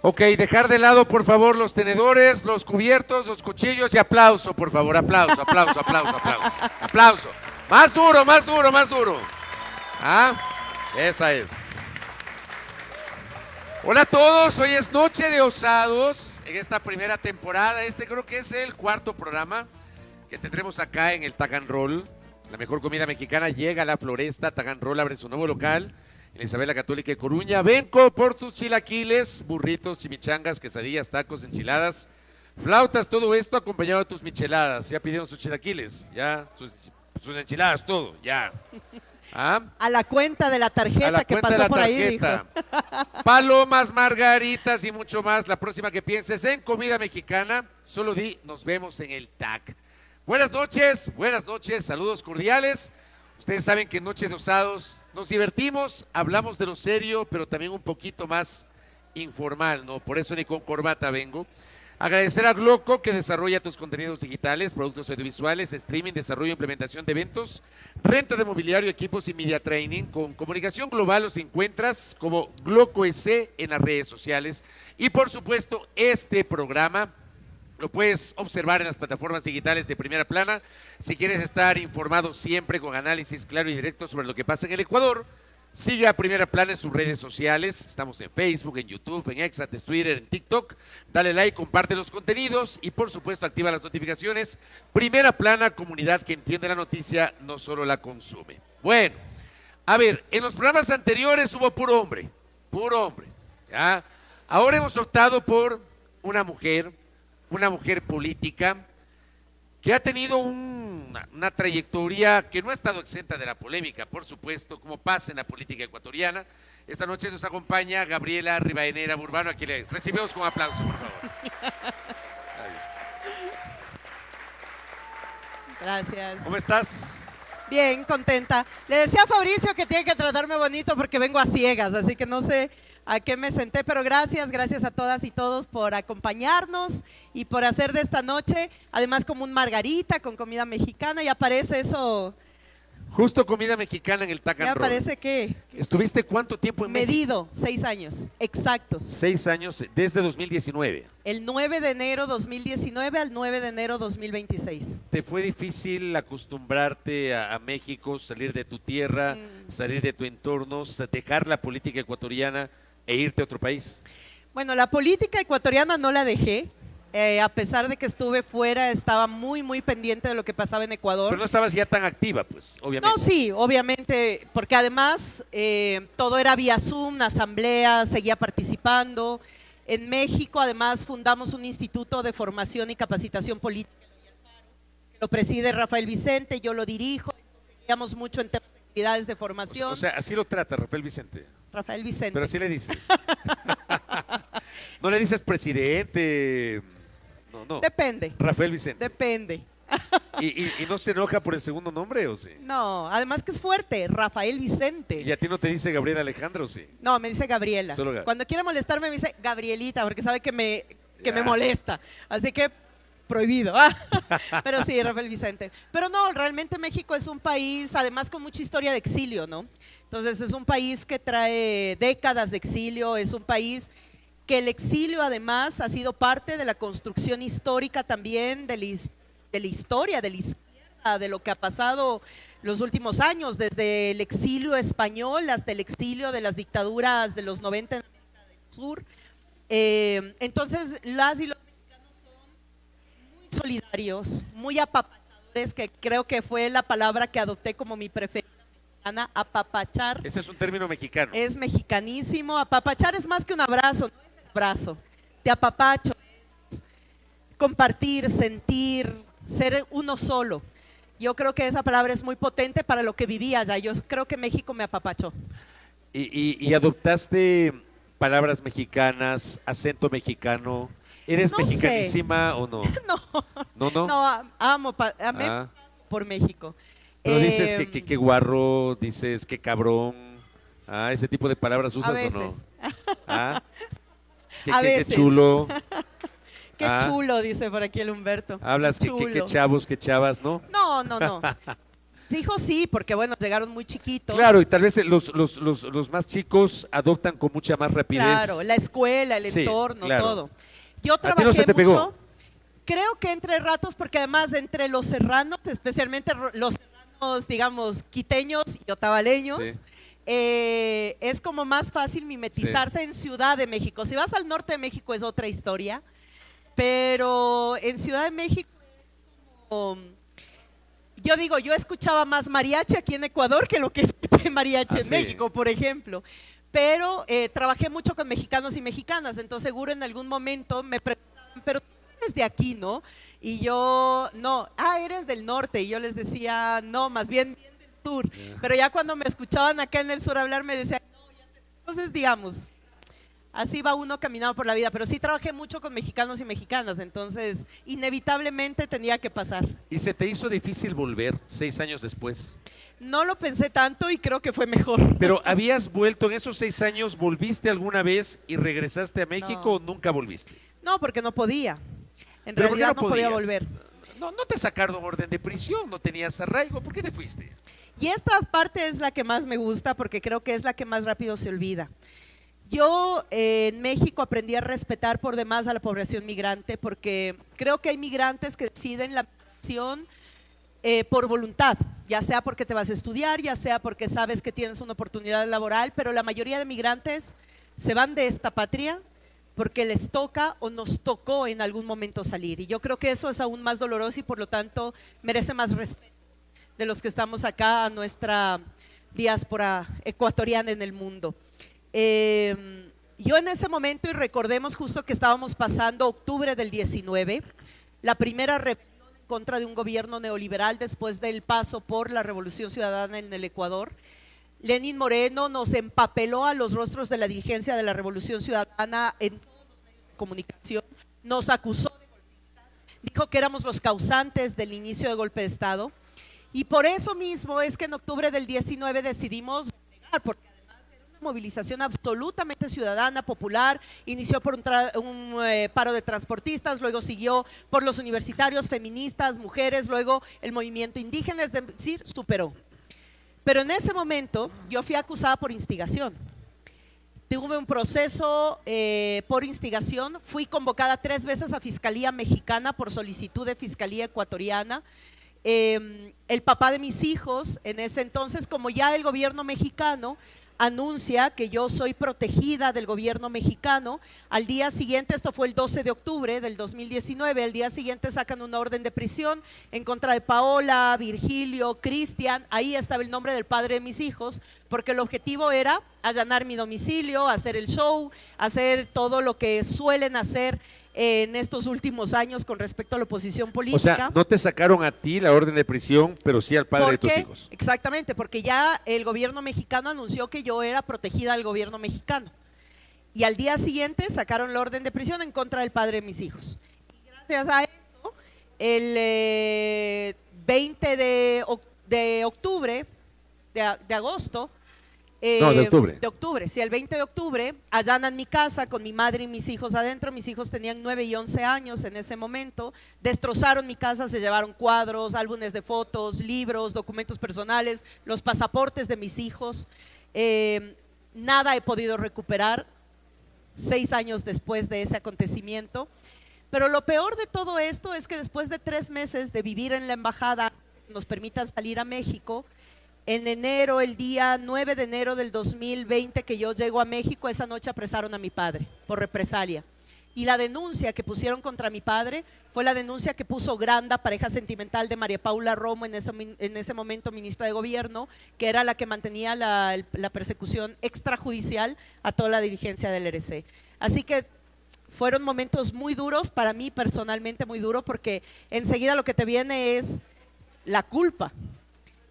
Ok, dejar de lado, por favor, los tenedores, los cubiertos, los cuchillos y aplauso, por favor, aplauso, aplauso, aplauso, aplauso, aplauso. Más duro, más duro, más duro. Ah, esa es. Hola a todos, hoy es Noche de Osados en esta primera temporada. Este creo que es el cuarto programa que tendremos acá en el Tag and Roll. La mejor comida mexicana llega a la Floresta. Tag and Roll abre su nuevo local en Isabel la Católica de Coruña. Venco por tus chilaquiles, burritos, chimichangas, quesadillas, tacos, enchiladas, flautas, todo esto acompañado de tus micheladas. Ya pidieron sus chilaquiles, ya, sus enchiladas, todo, ya. ¿Ah? A la cuenta de la tarjeta que pasó por ahí, dijo. Palomas, margaritas y mucho más. La próxima que pienses en comida mexicana, solo di, nos vemos en el TAC. Buenas noches, saludos cordiales. Ustedes saben que en Noche de Osados nos divertimos, hablamos de lo serio, pero también un poquito más informal, ¿no? Por eso ni con corbata vengo. Agradecer a Gloco, que desarrolla tus contenidos digitales, productos audiovisuales, streaming, desarrollo e implementación de eventos, renta de mobiliario, equipos y media training. Con comunicación global los encuentras como Gloco SC en las redes sociales. Y por supuesto, este programa lo puedes observar en las plataformas digitales de Primera Plana. Si quieres estar informado siempre con análisis claro y directo sobre lo que pasa en el Ecuador, sigue a Primera Plana en sus redes sociales. Estamos en Facebook, en YouTube, en X, en Twitter, en TikTok. Dale like, comparte los contenidos y por supuesto activa las notificaciones. Primera Plana, comunidad que entiende la noticia, no solo la consume. Bueno, a ver, en los programas anteriores hubo puro hombre, ¿ya? Ahora hemos optado por una mujer política que ha tenido una trayectoria que no ha estado exenta de la polémica, por supuesto, como pasa en la política ecuatoriana. Esta noche nos acompaña Gabriela Rivadeneira Burbano, a quien le recibimos con aplauso, por favor. Gracias. ¿Cómo estás? Bien, contenta. Le decía a Fabricio que tiene que tratarme bonito porque vengo a ciegas, así que no sé a qué me senté, pero gracias a todas y todos por acompañarnos y por hacer de esta noche, además como un margarita con comida mexicana. ¿Ya aparece eso? Justo comida mexicana en el Tag and ¿Ya Roll. aparece qué? ¿Estuviste cuánto tiempo en México? Medido, 6 años, exactos. 6 años, desde 2019. El 9 de enero 2019 al 9 de enero 2026. ¿Te fue difícil acostumbrarte a México, salir de tu tierra, salir de tu entorno, dejar la política ecuatoriana e irte a otro país? Bueno, la política ecuatoriana no la dejé. A pesar de que estuve fuera, estaba muy pendiente de lo que pasaba en Ecuador. Pero no estabas ya tan activa, pues, obviamente. No, sí, obviamente, porque además todo era vía Zoom, asamblea, seguía participando. En México, además, fundamos un instituto de formación y capacitación política, que lo preside Rafael Vicente, yo lo dirijo, seguíamos mucho en temas de actividades de formación. O sea, así lo trata Rafael Vicente. Rafael Vicente. Pero así le dices. No le dices presidente. No. Depende. Rafael Vicente. Depende. ¿Y no se enoja por el segundo nombre o sí? No, además que es fuerte, Rafael Vicente. ¿Y a ti no te dice Gabriela Alejandra o sí? No, me dice Gabriela. Solo Cuando quiere molestarme me dice Gabrielita, porque sabe que me molesta. Así que prohibido. Pero sí, Rafael Vicente. Pero no, realmente México es un país, además con mucha historia de exilio, ¿no? Entonces es un país que trae décadas de exilio, es un país que el exilio además ha sido parte de la construcción histórica también, de la historia, de la izquierda, de lo que ha pasado los últimos años, desde el exilio español hasta el exilio de las dictaduras de los 90 en América del Sur. Entonces las y los mexicanos son muy solidarios, muy apapachadores, que creo que fue la palabra que adopté como mi preferida. Apapachar. Ese es un término mexicano. Es mexicanísimo. Apapachar es más que un abrazo, no es el abrazo. Te apapacho, es compartir, sentir, ser uno solo. Yo creo que esa palabra es muy potente para lo que vivía allá. Yo creo que México me apapachó. ¿Y adoptaste palabras mexicanas, acento mexicano? ¿Eres No mexicanísima o no? No, amo por México. Pero dices que guarro, dices que cabrón, ese tipo de palabras usas o no. A Que veces. chulo. Qué chulo, dice por aquí el Humberto. Hablas que chavos, que chavas, ¿no? No. Mis hijos sí, porque bueno, llegaron muy chiquitos. Claro, y tal vez los más chicos adoptan con mucha más rapidez. Claro, la escuela, el Sí, entorno, claro. todo. Yo ¿A ti no trabajé se te mucho, pegó? creo que entre ratos, porque además entre los serranos, especialmente los serranos, digamos, quiteños y otavaleños, Sí. es como más fácil mimetizarse en Ciudad de México. Si vas al norte de México es otra historia, pero en Ciudad de México es como… Yo digo, yo escuchaba más mariachi aquí en Ecuador que lo que escuché mariachi en sí. México, por ejemplo. Pero trabajé mucho con mexicanos y mexicanas, entonces seguro en algún momento me preguntaban, pero tú eres de aquí, ¿no? Y yo, no, eres del norte. Y yo les decía, no, más bien del sur. Pero ya cuando me escuchaban acá en el sur hablar, me decían, no, entonces digamos, así va uno caminando por la vida. Pero sí trabajé mucho con mexicanos y mexicanas, entonces inevitablemente tenía que pasar. ¿Y se te hizo difícil volver 6 años después? No lo pensé tanto y creo que fue mejor. Pero ¿habías vuelto en esos 6 años? ¿Volviste alguna vez y regresaste a México o nunca volviste? No, porque no podía. En ¿Pero por qué realidad no podía podías? volver. No te sacaron orden de prisión, no tenías arraigo, ¿por qué te fuiste? Y esta parte es la que más me gusta porque creo que es la que más rápido se olvida. Yo en México aprendí a respetar por demás a la población migrante porque creo que hay migrantes que deciden la migración por voluntad, ya sea porque te vas a estudiar, ya sea porque sabes que tienes una oportunidad laboral, pero la mayoría de migrantes se van de esta patria porque les toca o nos tocó en algún momento salir. Y yo creo que eso es aún más doloroso y por lo tanto merece más respeto de los que estamos acá a nuestra diáspora ecuatoriana en el mundo. Yo en ese momento, y recordemos justo que estábamos pasando octubre del 19, la primera rebelión en contra de un gobierno neoliberal después del paso por la Revolución Ciudadana en el Ecuador. Lenín Moreno nos empapeló a los rostros de la dirigencia de la Revolución Ciudadana en todos los medios de comunicación, nos acusó de golpistas, dijo que éramos los causantes del inicio del golpe de Estado y por eso mismo es que en octubre del 19 decidimos plegar, porque movilización absolutamente ciudadana, popular, inició por un paro de transportistas, luego siguió por los universitarios, feministas, mujeres, luego el movimiento indígena, es decir, superó. Pero en ese momento yo fui acusada por instigación. Tuve un proceso por instigación, fui convocada 3 veces a Fiscalía Mexicana por solicitud de Fiscalía Ecuatoriana. El papá de mis hijos, en ese entonces, como ya el gobierno mexicano anuncia que yo soy protegida del gobierno mexicano, al día siguiente, esto fue el 12 de octubre del 2019, al día siguiente sacan una orden de prisión en contra de Paola, Virgilio, Cristian, ahí estaba el nombre del padre de mis hijos, porque el objetivo era allanar mi domicilio, hacer el show, hacer todo lo que suelen hacer en estos últimos años con respecto a la oposición política. O sea, no te sacaron a ti la orden de prisión, pero sí al padre de tus hijos. Exactamente, porque ya el gobierno mexicano anunció que yo era protegida del gobierno mexicano. Y al día siguiente sacaron la orden de prisión en contra del padre de mis hijos. Y gracias a eso, el 20 de octubre, de agosto, de octubre. De octubre, sí, el 20 de octubre allanan mi casa con mi madre y mis hijos adentro. Mis hijos tenían 9 y 11 años en ese momento. Destrozaron mi casa, se llevaron cuadros, álbumes de fotos, libros, documentos personales, los pasaportes de mis hijos. Nada he podido recuperar 6 años después de ese acontecimiento. Pero lo peor de todo esto es que después de 3 meses de vivir en la embajada, nos permitan salir a México. En enero, el día 9 de enero del 2020 que yo llego a México, esa noche apresaron a mi padre por represalia. Y la denuncia que pusieron contra mi padre fue la denuncia que puso Granda, pareja sentimental de María Paula Romo, en ese momento ministra de Gobierno, que era la que mantenía la persecución extrajudicial a toda la dirigencia del RC. Así que fueron momentos muy duros, para mí personalmente muy duro, porque enseguida lo que te viene es la culpa.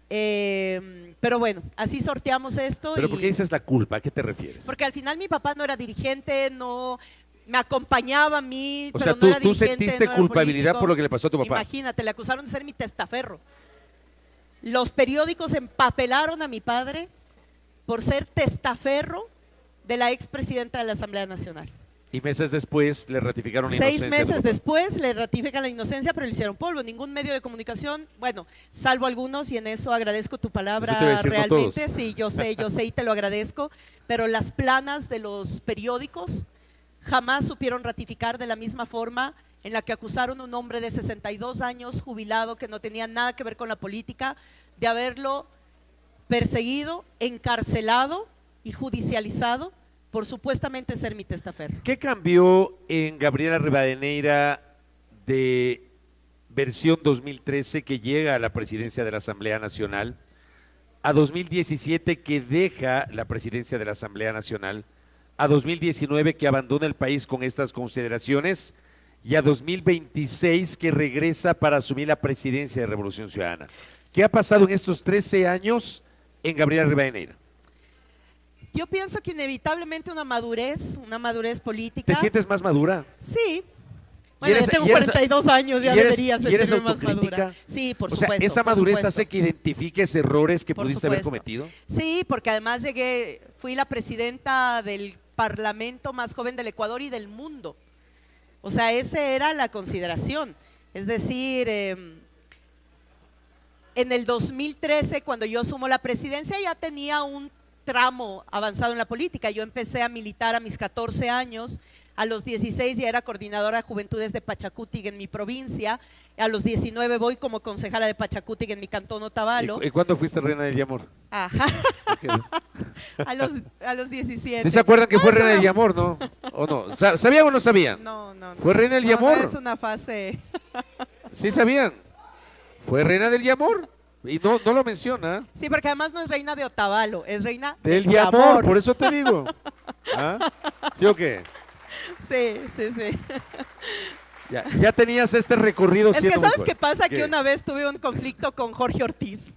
Pero bueno, así sorteamos esto. ¿Pero por qué dices la culpa? ¿A qué te refieres? Porque al final mi papá no era dirigente, no me acompañaba a mí, o pero sea, no era tú dirigente, sentiste no era culpabilidad político. por lo que le pasó a tu papá. Imagínate, le acusaron de ser mi testaferro. Los periódicos empapelaron a mi padre por ser testaferro de la expresidenta de la Asamblea Nacional. Y meses después le ratificaron la 6 inocencia. meses después le ratifican la inocencia, pero le hicieron polvo. Ningún medio de comunicación, bueno, salvo algunos, y en eso agradezco tu palabra Eso te iba a decir, no realmente. todos. Sí, yo sé y te lo agradezco, pero las planas de los periódicos jamás supieron ratificar de la misma forma en la que acusaron a un hombre de 62 años, jubilado, que no tenía nada que ver con la política, de haberlo perseguido, encarcelado y judicializado por supuestamente ser mi testaferro. ¿Qué cambió en Gabriela Rivadeneira de versión 2013 que llega a la presidencia de la Asamblea Nacional a 2017 que deja la presidencia de la Asamblea Nacional, a 2019 que abandona el país con estas consideraciones y a 2026 que regresa para asumir la presidencia de Revolución Ciudadana? ¿Qué ha pasado en estos 13 años en Gabriela Rivadeneira? Yo pienso que inevitablemente una madurez política. ¿Te sientes más madura? Sí. Bueno, eres- ya tengo y eres- 42 años, ya ¿Y eres debería sentirme más autocrítica? madura. Sí, por O sea, supuesto. ¿esa por madurez supuesto. hace que identifiques errores que Por pudiste haber supuesto. cometido? Sí, porque además fui la presidenta del parlamento más joven del Ecuador y del mundo. O sea, esa era la consideración. Es decir, en el 2013, cuando yo asumo la presidencia, ya tenía un tramo avanzado en la política. Yo empecé a militar a mis 14 años, a los 16 ya era coordinadora de Juventudes de Pachacutic en mi provincia, a los 19 voy como concejala de Pachacutic en mi cantón Otavalo. ¿Y cuándo fuiste reina del Yamor? Ajá, a los 17. ¿Sí se acuerdan que fue eso reina del no- Yamor, no? ¿O no? ¿Sabían o no sabían? No, no, no. ¿Fue reina del No, Yamor? no, es una fase. ¿Sí sabían? Fue reina del Yamor. Y no lo menciona. Sí, porque además no es reina de Otavalo, es reina Del de Yamor, por eso te digo. ¿Ah? ¿Sí o qué? Sí, sí, sí. Ya tenías este recorrido. Es que siendo muy ¿sabes fuerte. qué pasa? ¿Qué? Que una vez tuve un conflicto con Jorge Ortiz.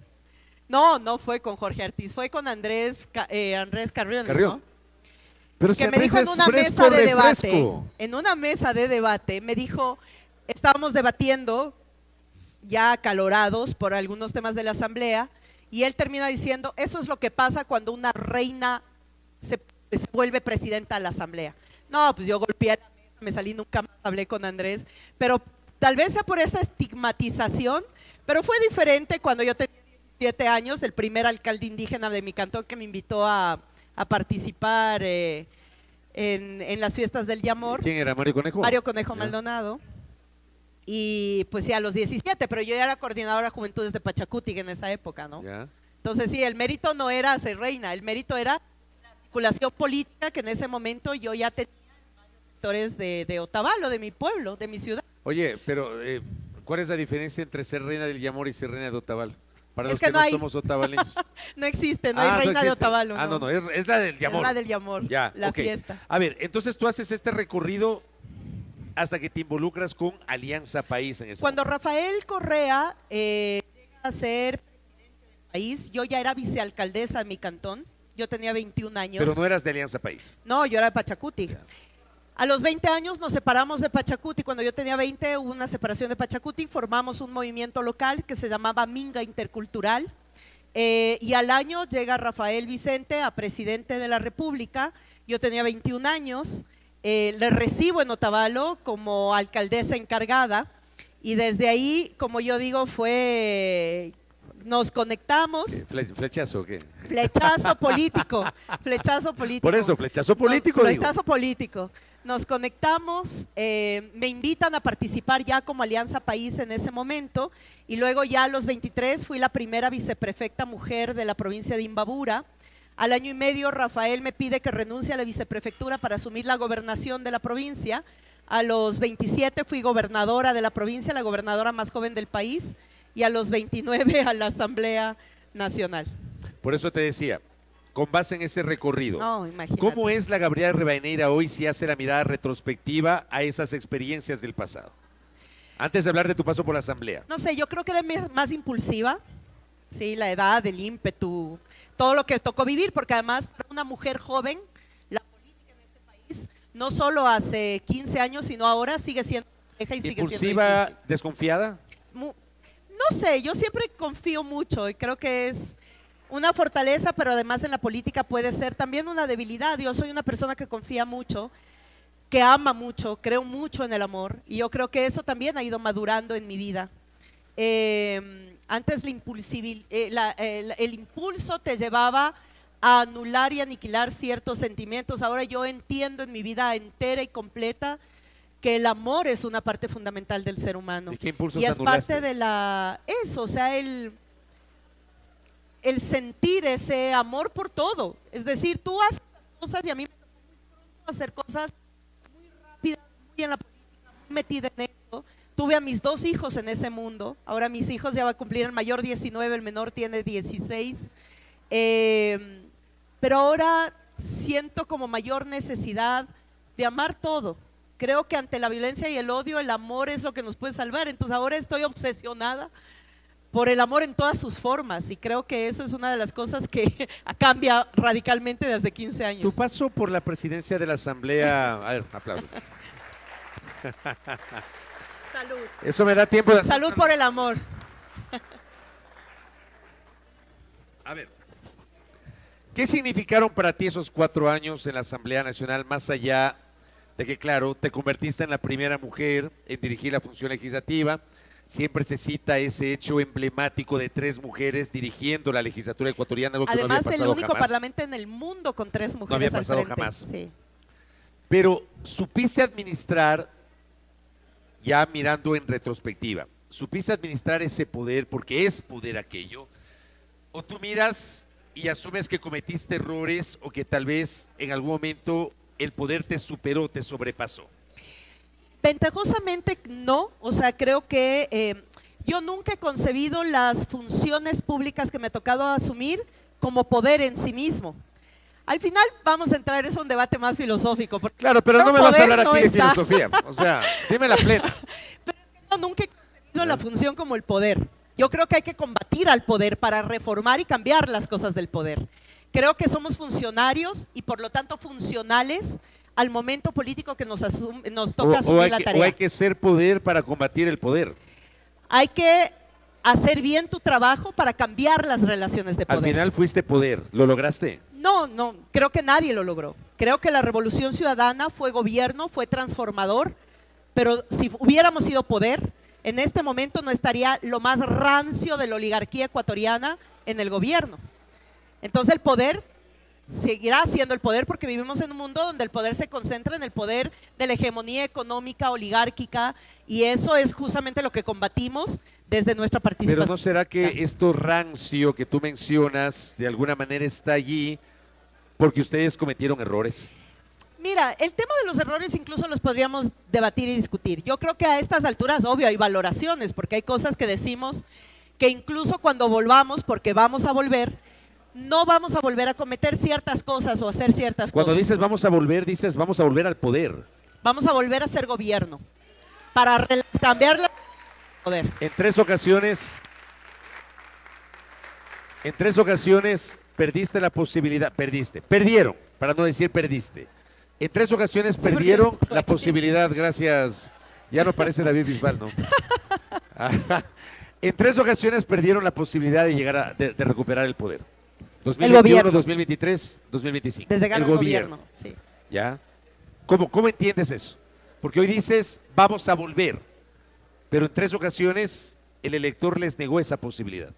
No fue con Jorge Ortiz, fue con Andrés Carrión. Carrión. ¿no? Pero si Que me Andrés dijo en es una fresco, mesa de debate, refresco. me dijo, estábamos debatiendo ya acalorados por algunos temas de la asamblea, y él termina diciendo, eso es lo que pasa cuando una reina se vuelve presidenta de la asamblea. No, pues yo golpeé la mesa, me salí, nunca más hablé con Andrés, pero tal vez sea por esa estigmatización, pero fue diferente cuando yo tenía 17 años, el primer alcalde indígena de mi cantón que me invitó a participar en las fiestas del Yamor. ¿Quién era? ¿Mario Conejo? Mario Conejo Ya. Maldonado. Y pues sí, a los 17, pero yo ya era coordinadora de Juventudes de Pachacutic en esa época, ¿no? Ya. Entonces sí, el mérito no era ser reina, el mérito era la articulación política que en ese momento yo ya tenía en varios sectores de Otavalo, de mi pueblo, de mi ciudad. Oye, pero ¿cuál es la diferencia entre ser reina del Yamor y ser reina de Otavalo? Para Es los que que no no hay. somos otavaleños. No existe, no hay reina de existe. Otavalo. No, es la del Yamor. Es la del Yamor, Ya, la ok. fiesta. A ver, entonces tú haces este recorrido hasta que te involucras con Alianza País en ese Cuando momento. Rafael Correa llega a ser presidente del país, yo ya era vicealcaldesa en mi cantón, yo tenía 21 años. Pero no eras de Alianza País. No, yo era de Pachacuti. Ya. A los 20 años nos separamos de Pachacuti. Cuando yo tenía 20 hubo una separación de Pachacuti, formamos un movimiento local que se llamaba Minga Intercultural. Y al año llega Rafael Vicente a presidente de la República. Yo tenía 21 años. Le recibo en Otavalo como alcaldesa encargada. Y desde ahí, como yo digo, nos conectamos. ¿Flechazo o qué? Flechazo político, flechazo político. Por eso, flechazo político, digo. Flechazo político. Nos conectamos, me invitan a participar ya como Alianza País en ese momento, y luego ya a los 23 fui la primera viceprefecta mujer de la provincia de Imbabura. Al año y medio Rafael me pide que renuncie a la viceprefectura para asumir la gobernación de la provincia. A los 27 fui gobernadora de la provincia, la gobernadora más joven del país, y a los 29 a la Asamblea Nacional. Por eso te decía, con base en ese recorrido, No, imagínate. ¿cómo es la Gabriela Rivadeneira hoy si hace la mirada retrospectiva a esas experiencias del pasado? Antes de hablar de tu paso por la Asamblea. No sé, yo creo que era más impulsiva, sí, la edad, el ímpetu, todo lo que tocó vivir, porque además para una mujer joven, la política en este país, no solo hace 15 años, sino ahora sigue siendo compleja y sigue siendo ¿Impulsiva, difícil. desconfiada? No sé, yo siempre confío mucho y creo que es una fortaleza, pero además en la política puede ser también una debilidad. Yo soy una persona que confía mucho, que ama mucho, creo mucho en el amor y yo creo que eso también ha ido madurando en mi vida. Antes el impulso te llevaba a anular y aniquilar ciertos sentimientos. Ahora yo entiendo en mi vida entera y completa que el amor es una parte fundamental del ser humano. ¿Y qué impulsos y es anulaste? parte de eso, o sea, el sentir ese amor por todo. Es decir, tú haces las cosas y a mí me tocó muy pronto hacer cosas muy rápidas, muy en la política, muy metida en eso. Tuve a mis 2 hijos en ese mundo. Ahora mis hijos ya va a cumplir, el mayor 19, el menor tiene 16. Pero ahora siento como mayor necesidad de amar todo. Creo que ante la violencia y el odio, el amor es lo que nos puede salvar. Entonces ahora estoy obsesionada por el amor en todas sus formas y creo que eso es una de las cosas que cambia radicalmente desde hace 15 años. Tu paso por la presidencia de la Asamblea, a ver, aplaudo. Salud. Eso me da tiempo de hacer. Salud por el amor. A ver, ¿qué significaron para ti esos 4 años en la Asamblea Nacional, más allá de que, claro, te convertiste en la primera mujer en dirigir la función legislativa? Siempre se cita ese hecho emblemático de 3 mujeres dirigiendo la legislatura ecuatoriana, algo que no había Además, pasado el único jamás. parlamento en el mundo con 3 mujeres No había al pasado frente. jamás. Sí. Pero supiste administrar, ya mirando en retrospectiva, supiste administrar ese poder, porque es poder aquello, o tú miras y asumes que cometiste errores o que tal vez en algún momento el poder te superó, te sobrepasó. Ventajosamente no, o sea, creo que yo nunca he concebido las funciones públicas que me ha tocado asumir como poder en sí mismo. Al final vamos a entrar, es un debate más filosófico. Claro, pero no me vas a hablar no aquí de está. filosofía, o sea, dime la plena. Pero es que no, nunca he concebido la función como el poder. Yo creo que hay que combatir al poder para reformar y cambiar las cosas del poder. Creo que somos funcionarios y por lo tanto funcionales al momento político que nos toca asumir la tarea. O hay que ser poder para combatir el poder. Hay que hacer bien tu trabajo para cambiar las relaciones de poder. Al final fuiste poder, ¿lo lograste? No, creo que nadie lo logró. Creo que la Revolución Ciudadana fue gobierno, fue transformador, pero si hubiéramos sido poder, en este momento no estaría lo más rancio de la oligarquía ecuatoriana en el gobierno. Entonces el poder seguirá siendo el poder porque vivimos en un mundo donde el poder se concentra en el poder de la hegemonía económica oligárquica y eso es justamente lo que combatimos desde nuestra participación. Pero ¿no será que esto rancio que tú mencionas de alguna manera está allí porque ustedes cometieron errores? Mira, el tema de los errores incluso los podríamos debatir y discutir. Yo creo que a estas alturas, obvio, hay valoraciones porque hay cosas que decimos que incluso cuando volvamos, porque vamos a volver, no vamos a volver a cometer ciertas cosas o hacer ciertas Cuando cosas. dices vamos a volver, dices vamos a volver al poder. Vamos a volver a ser gobierno para cambiar el poder. En tres ocasiones perdiste la posibilidad, perdieron, para no decir perdiste. En 3 ocasiones Sí, porque perdieron estoy la aquí. posibilidad, gracias, ya no parece David Bisbal, ¿no? En 3 ocasiones perdieron la posibilidad de llegar de recuperar el poder. 2021, gobierno. 2023, 2025. Desde ganar el el gobierno. sí. ¿Ya? ¿Cómo entiendes eso? Porque hoy dices, vamos a volver, pero en 3 ocasiones el elector les negó esa posibilidad.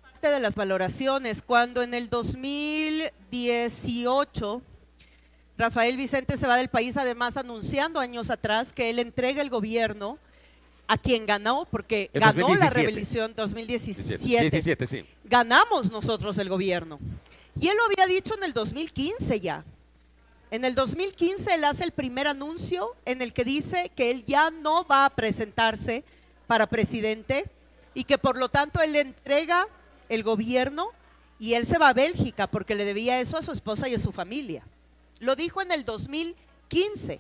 Parte de las valoraciones, cuando en el 2018 Rafael Vicente se va del país, además anunciando años atrás que él entrega el gobierno a quien ganó, porque En ganó 2017. la rebelión 2017. 17, sí. Ganamos nosotros el gobierno. Y él lo había dicho en el 2015 ya. En el 2015 él hace el primer anuncio en el que dice que él ya no va a presentarse para presidente y que por lo tanto él le entrega el gobierno y él se va a Bélgica porque le debía eso a su esposa y a su familia. Lo dijo en el 2015.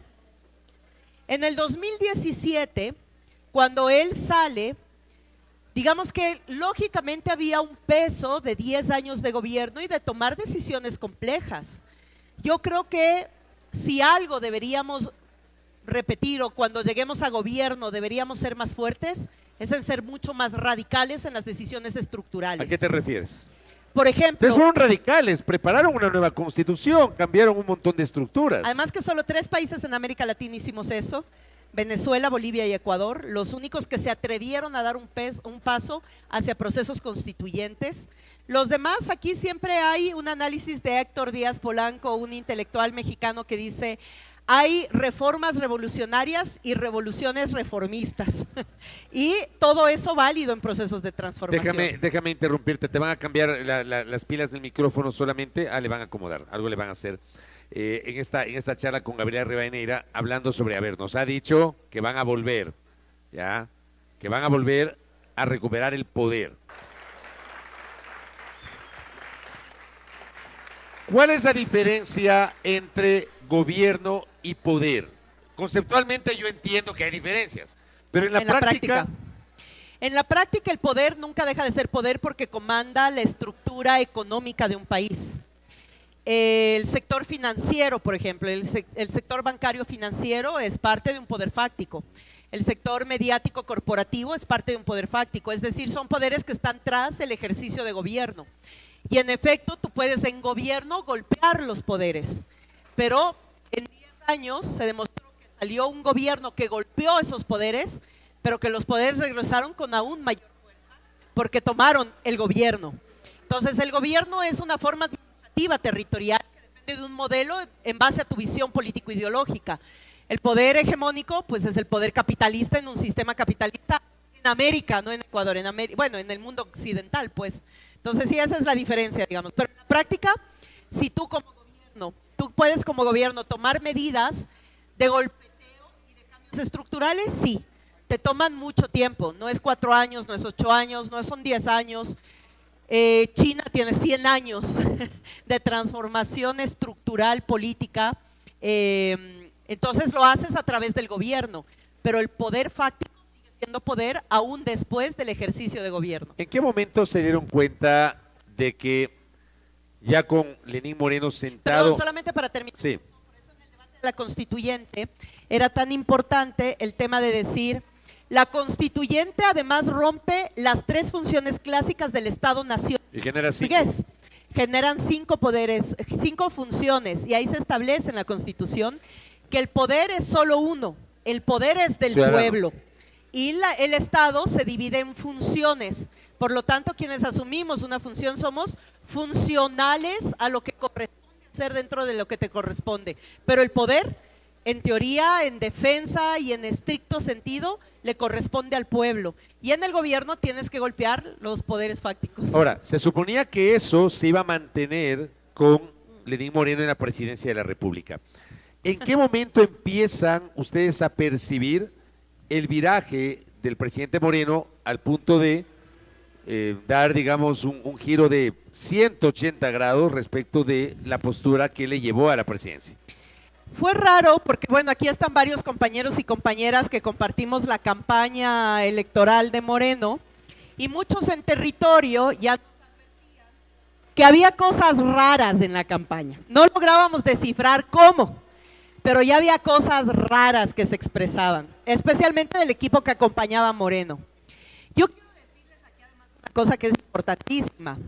En el 2017, cuando él sale, digamos que lógicamente había un peso de 10 años de gobierno y de tomar decisiones complejas. Yo creo que si algo deberíamos repetir o cuando lleguemos a gobierno deberíamos ser más fuertes, es en ser mucho más radicales en las decisiones estructurales. ¿A qué te refieres? Por ejemplo, Ustedes fueron radicales, prepararon una nueva constitución, cambiaron un montón de estructuras. además que solo 3 países en América Latina hicimos eso, Venezuela, Bolivia y Ecuador, los únicos que se atrevieron a dar un paso hacia procesos constituyentes. Los demás, aquí siempre hay un análisis de Héctor Díaz Polanco, un intelectual mexicano que dice, hay reformas revolucionarias y revoluciones reformistas y todo eso válido en procesos de transformación. Déjame interrumpirte, te van a cambiar las pilas del micrófono solamente, le van a acomodar, algo le van a hacer. En esta charla con Gabriela Rivadeneira, hablando sobre, nos ha dicho que van a volver, ¿ya? Que van a volver a recuperar el poder. ¿Cuál es la diferencia entre gobierno y poder? Conceptualmente yo entiendo que hay diferencias, pero en la práctica… En la práctica el poder nunca deja de ser poder porque comanda la estructura económica de un país. El sector financiero, por ejemplo, el sector bancario financiero es parte de un poder fáctico. El sector mediático corporativo es parte de un poder fáctico, es decir, son poderes que están tras el ejercicio de gobierno. Y en efecto, tú puedes en gobierno golpear los poderes, pero en 10 años se demostró que salió un gobierno que golpeó esos poderes, pero que los poderes regresaron con aún mayor fuerza porque tomaron el gobierno. Entonces, el gobierno es una forma administrativa territorial que depende de un modelo en base a tu visión político-ideológica. El poder hegemónico, pues es el poder capitalista en un sistema capitalista en América, no en Ecuador, bueno, en el mundo occidental, pues. Entonces, sí, esa es la diferencia, digamos. Pero en la práctica, si tú como gobierno, tú puedes como gobierno tomar medidas de golpeteo y de cambios estructurales, sí. Te toman mucho tiempo, no es 4 años, no es 8 años, no son 10 años. China tiene 100 años de transformación estructural, política, entonces lo haces a través del gobierno, pero el poder fáctico sigue siendo poder aún después del ejercicio de gobierno. ¿En qué momento se dieron cuenta de que ya con Lenín Moreno sentado… Perdón, solamente para terminar, sí. Por eso en el debate de la constituyente era tan importante el tema de decir… La constituyente además rompe las 3 funciones clásicas del Estado-Nación. Y genera 5. Generan 5 poderes, 5 funciones, y ahí se establece en la Constitución que el poder es solo uno, el poder es del pueblo. Y el Estado se divide en funciones, por lo tanto quienes asumimos una función somos funcionales a lo que corresponde hacer dentro de lo que te corresponde, pero el poder, en teoría, en defensa y en estricto sentido, le corresponde al pueblo. Y en el gobierno tienes que golpear los poderes fácticos. Ahora, se suponía que eso se iba a mantener con Lenín Moreno en la presidencia de la República. ¿En qué momento empiezan ustedes a percibir el viraje del presidente Moreno al punto de dar, digamos, un giro de 180 grados respecto de la postura que le llevó a la presidencia? Fue raro porque, bueno, aquí están varios compañeros y compañeras que compartimos la campaña electoral de Moreno y muchos en territorio ya advertían que había cosas raras en la campaña. No lográbamos descifrar cómo, pero ya había cosas raras que se expresaban, especialmente del equipo que acompañaba a Moreno. Yo quiero decirles aquí además una cosa que es importantísima.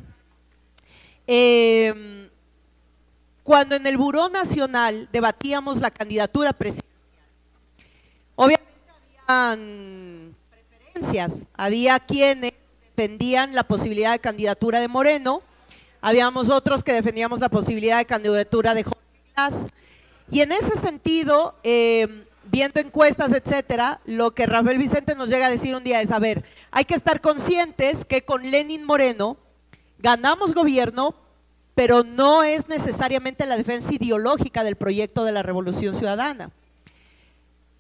Cuando en el Buró Nacional debatíamos la candidatura presidencial, obviamente habían preferencias, había quienes defendían la posibilidad de candidatura de Moreno, habíamos otros que defendíamos la posibilidad de candidatura de Jorge Glass, y en ese sentido, viendo encuestas, etcétera, lo que Rafael Vicente nos llega a decir un día es, a ver, hay que estar conscientes que con Lenín Moreno ganamos gobierno, pero no es necesariamente la defensa ideológica del proyecto de la Revolución Ciudadana.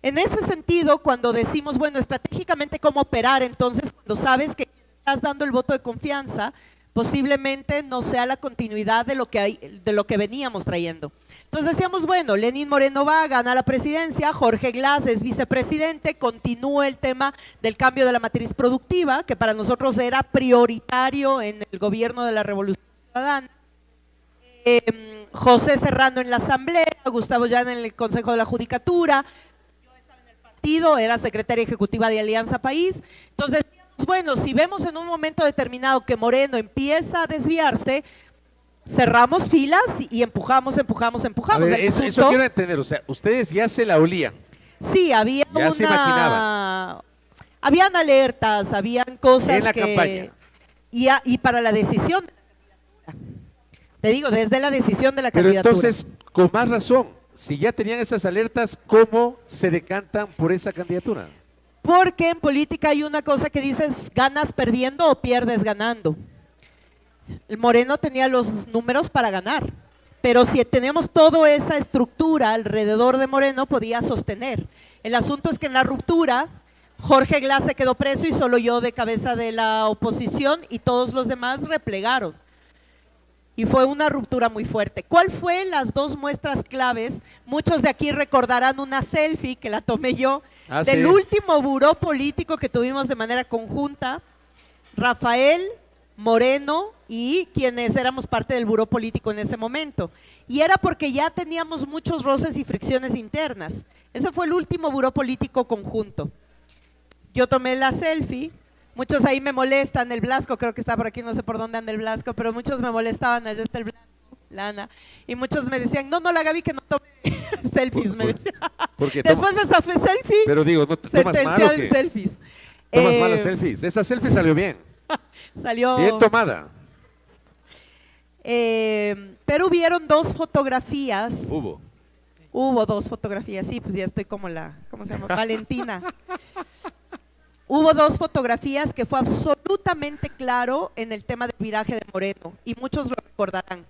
En ese sentido, cuando decimos, bueno, estratégicamente cómo operar, entonces cuando sabes que estás dando el voto de confianza, posiblemente no sea la continuidad de lo que veníamos trayendo. Entonces decíamos, bueno, Lenín Moreno va a ganar la presidencia, Jorge Glass es vicepresidente, continúa el tema del cambio de la matriz productiva, que para nosotros era prioritario en el gobierno de la Revolución Ciudadana. José Serrano en la Asamblea, Gustavo Llana en el Consejo de la Judicatura, yo estaba en el partido, era secretaria ejecutiva de Alianza País, entonces decíamos bueno, si vemos en un momento determinado que Moreno empieza a desviarse, cerramos filas y empujamos. A ver, El eso punto- quiero entender, o sea, ustedes ya se la olían. Sí, había Ya se habían alertas, habían cosas En la que… campaña. Y para la decisión, te digo, desde la decisión de la Pero candidatura. entonces, con más razón, si ya tenían esas alertas, ¿cómo se decantan por esa candidatura? Porque en política hay una cosa que dices, ganas perdiendo o pierdes ganando. El Moreno tenía los números para ganar, pero si tenemos toda esa estructura alrededor de Moreno, podía sostener. El asunto es que en la ruptura, Jorge Glass se quedó preso y solo yo de cabeza de la oposición y todos los demás replegaron. Y fue una ruptura muy fuerte. ¿Cuál fue las dos muestras claves? Muchos de aquí recordarán una selfie que la tomé yo, del sí. último buró político que tuvimos de manera conjunta, Rafael, Moreno y quienes éramos parte del buró político en ese momento. Y era porque ya teníamos muchos roces y fricciones internas. Ese fue el último buró político conjunto. Yo tomé la selfie, muchos ahí me molestan, el Blasco creo que está por aquí, no sé por dónde anda el Blasco, pero muchos me molestaban, allá está el Blasco, Lana, y muchos me decían, no, la Gaby que no tome selfies, me decían. Porque Después de esa selfie, Pero digo, ¿no tomas mal sentencia o de qué? selfies. Tomas malas selfies. Esa selfie salió bien, Salió… bien tomada. Pero hubieron dos fotografías. Hubo. Hubo dos fotografías, sí, pues ya estoy como ¿cómo se llama? Valentina. Hubo dos fotografías que fue absolutamente claro en el tema del viraje de Moreno, y muchos lo recordarán.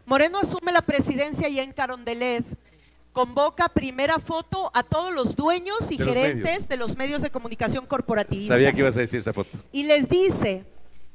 Moreno asume la presidencia ya en Carondelet, convoca primera foto a todos los dueños y De los gerentes medios. de los medios de comunicación corporatistas. Sabía que ibas a decir esa foto. Y les dice,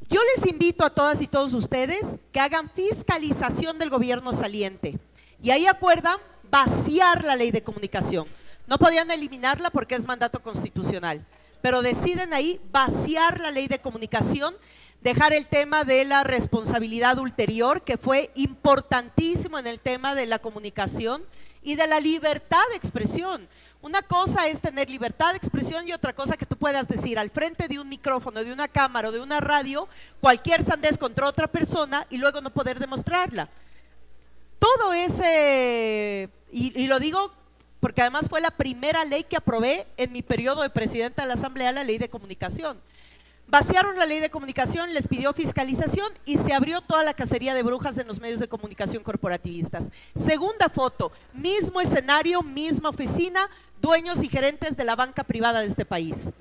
yo les invito a todas y todos ustedes que hagan fiscalización del gobierno saliente. Y ahí acuerdan vaciar la ley de comunicación. No podían eliminarla porque es mandato constitucional, pero deciden ahí vaciar la ley de comunicación, dejar el tema de la responsabilidad ulterior, que fue importantísimo en el tema de la comunicación y de la libertad de expresión. Una cosa es tener libertad de expresión y otra cosa que tú puedas decir al frente de un micrófono, de una cámara o de una radio, cualquier sandez contra otra persona y luego no poder demostrarla. Todo ese, y lo digo porque además fue la primera ley que aprobé en mi periodo de presidenta de la Asamblea, la ley de comunicación. Vaciaron la ley de comunicación, les pidió fiscalización y se abrió toda la cacería de brujas en los medios de comunicación corporativistas. Segunda foto, mismo escenario, misma oficina, dueños y gerentes de la banca privada de este país,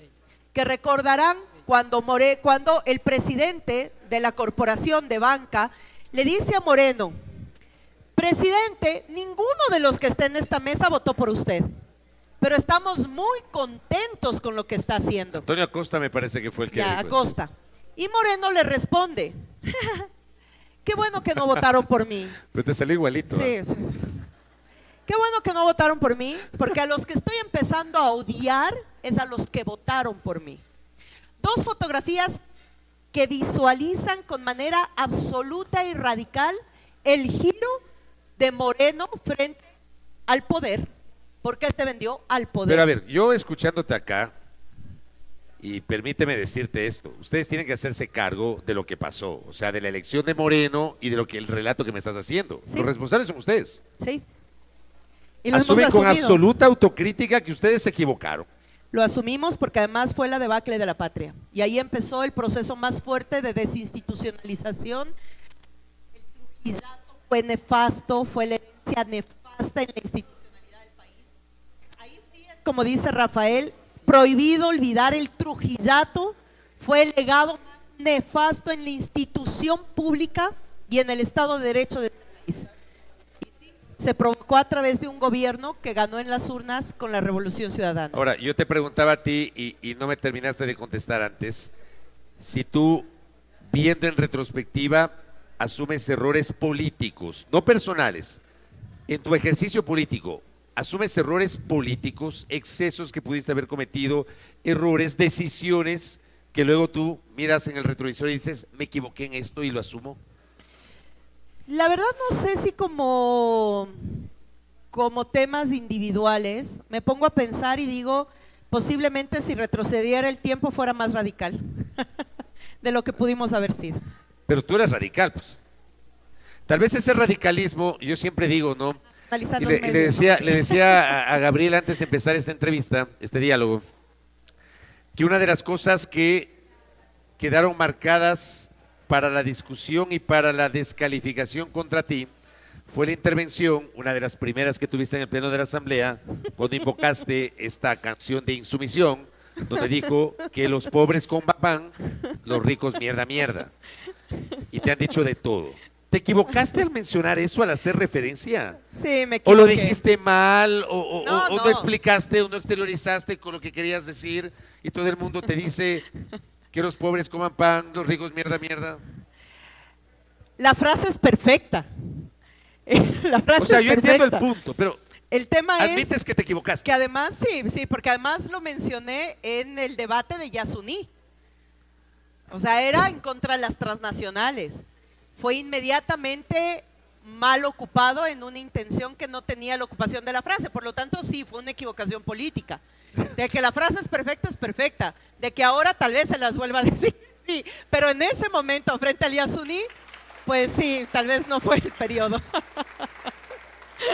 que recordarán cuando el presidente de la corporación de banca le dice a Moreno: presidente, ninguno de los que está en esta mesa votó por usted, pero estamos muy contentos con lo que está haciendo. Antonio Acosta me parece que fue el que Ya, dijo eso. Acosta. Y Moreno le responde: qué bueno que no votaron por mí. Pero te salió igualito. Sí, sí, sí. Qué bueno que no votaron por mí, porque a los que estoy empezando a odiar es a los que votaron por mí. Dos fotografías que visualizan con manera absoluta y radical el giro de Moreno frente al poder, porque se vendió al poder. Pero a ver, yo escuchándote acá, y permíteme decirte esto, ustedes tienen que hacerse cargo de lo que pasó, o sea, de la elección de Moreno y de lo que el relato que me estás haciendo. Sí. Los responsables son ustedes. Sí. Y lo Asumen hemos con asumido. absoluta autocrítica que ustedes se equivocaron. Lo asumimos porque además fue la debacle de la patria. Y ahí empezó el proceso más fuerte de desinstitucionalización. El trujillato fue nefasto, fue la herencia nefasta en la institucionalidad del país. Ahí sí es, como dice Rafael, prohibido olvidar el trujillato, fue el legado más nefasto en la institución pública y en el Estado de Derecho de este país. Se provocó a través de un gobierno que ganó en las urnas con la Revolución Ciudadana. Ahora, yo te preguntaba a ti y no me terminaste de contestar antes, si tú, viendo en retrospectiva, asumes errores políticos, no personales, en tu ejercicio político, asumes errores políticos, excesos que pudiste haber cometido, errores, decisiones que luego tú miras en el retrovisor y dices, me equivoqué en esto y lo asumo. La verdad no sé si como temas individuales me pongo a pensar y digo, posiblemente si retrocediera el tiempo fuera más radical. de lo que pudimos haber sido. Pero tú eres radical, pues. Tal vez ese radicalismo, yo siempre digo, ¿no? Analizar Y los le medios. decía a Gabriel antes de empezar esta entrevista, este diálogo, que una de las cosas que quedaron marcadas para la discusión y para la descalificación contra ti fue la intervención, una de las primeras que tuviste en el pleno de la asamblea, cuando invocaste esta canción de insumisión, donde dijo que los pobres coman pan, los ricos mierda mierda. Y te han dicho de todo. ¿Te equivocaste al mencionar eso, al hacer referencia? Sí, me ¿O lo equivoqué. dijiste mal, No, o no. no explicaste, o no exteriorizaste con lo que querías decir, y todo el mundo te dice que los pobres coman pan, los ricos mierda mierda? La frase es perfecta. La frase O sea, es yo entiendo el perfecta. punto, pero El tema admites es que te equivocaste. que además, sí, porque además lo mencioné en el debate de Yasuní. O sea, era en contra de las transnacionales. Fue inmediatamente mal ocupado en una intención que no tenía la ocupación de la frase. Por lo tanto, sí, fue una equivocación política. De que la frase es perfecta. De que ahora tal vez se las vuelva a decir. Sí, pero en ese momento, frente al Yasuní, pues sí, tal vez no fue el periodo.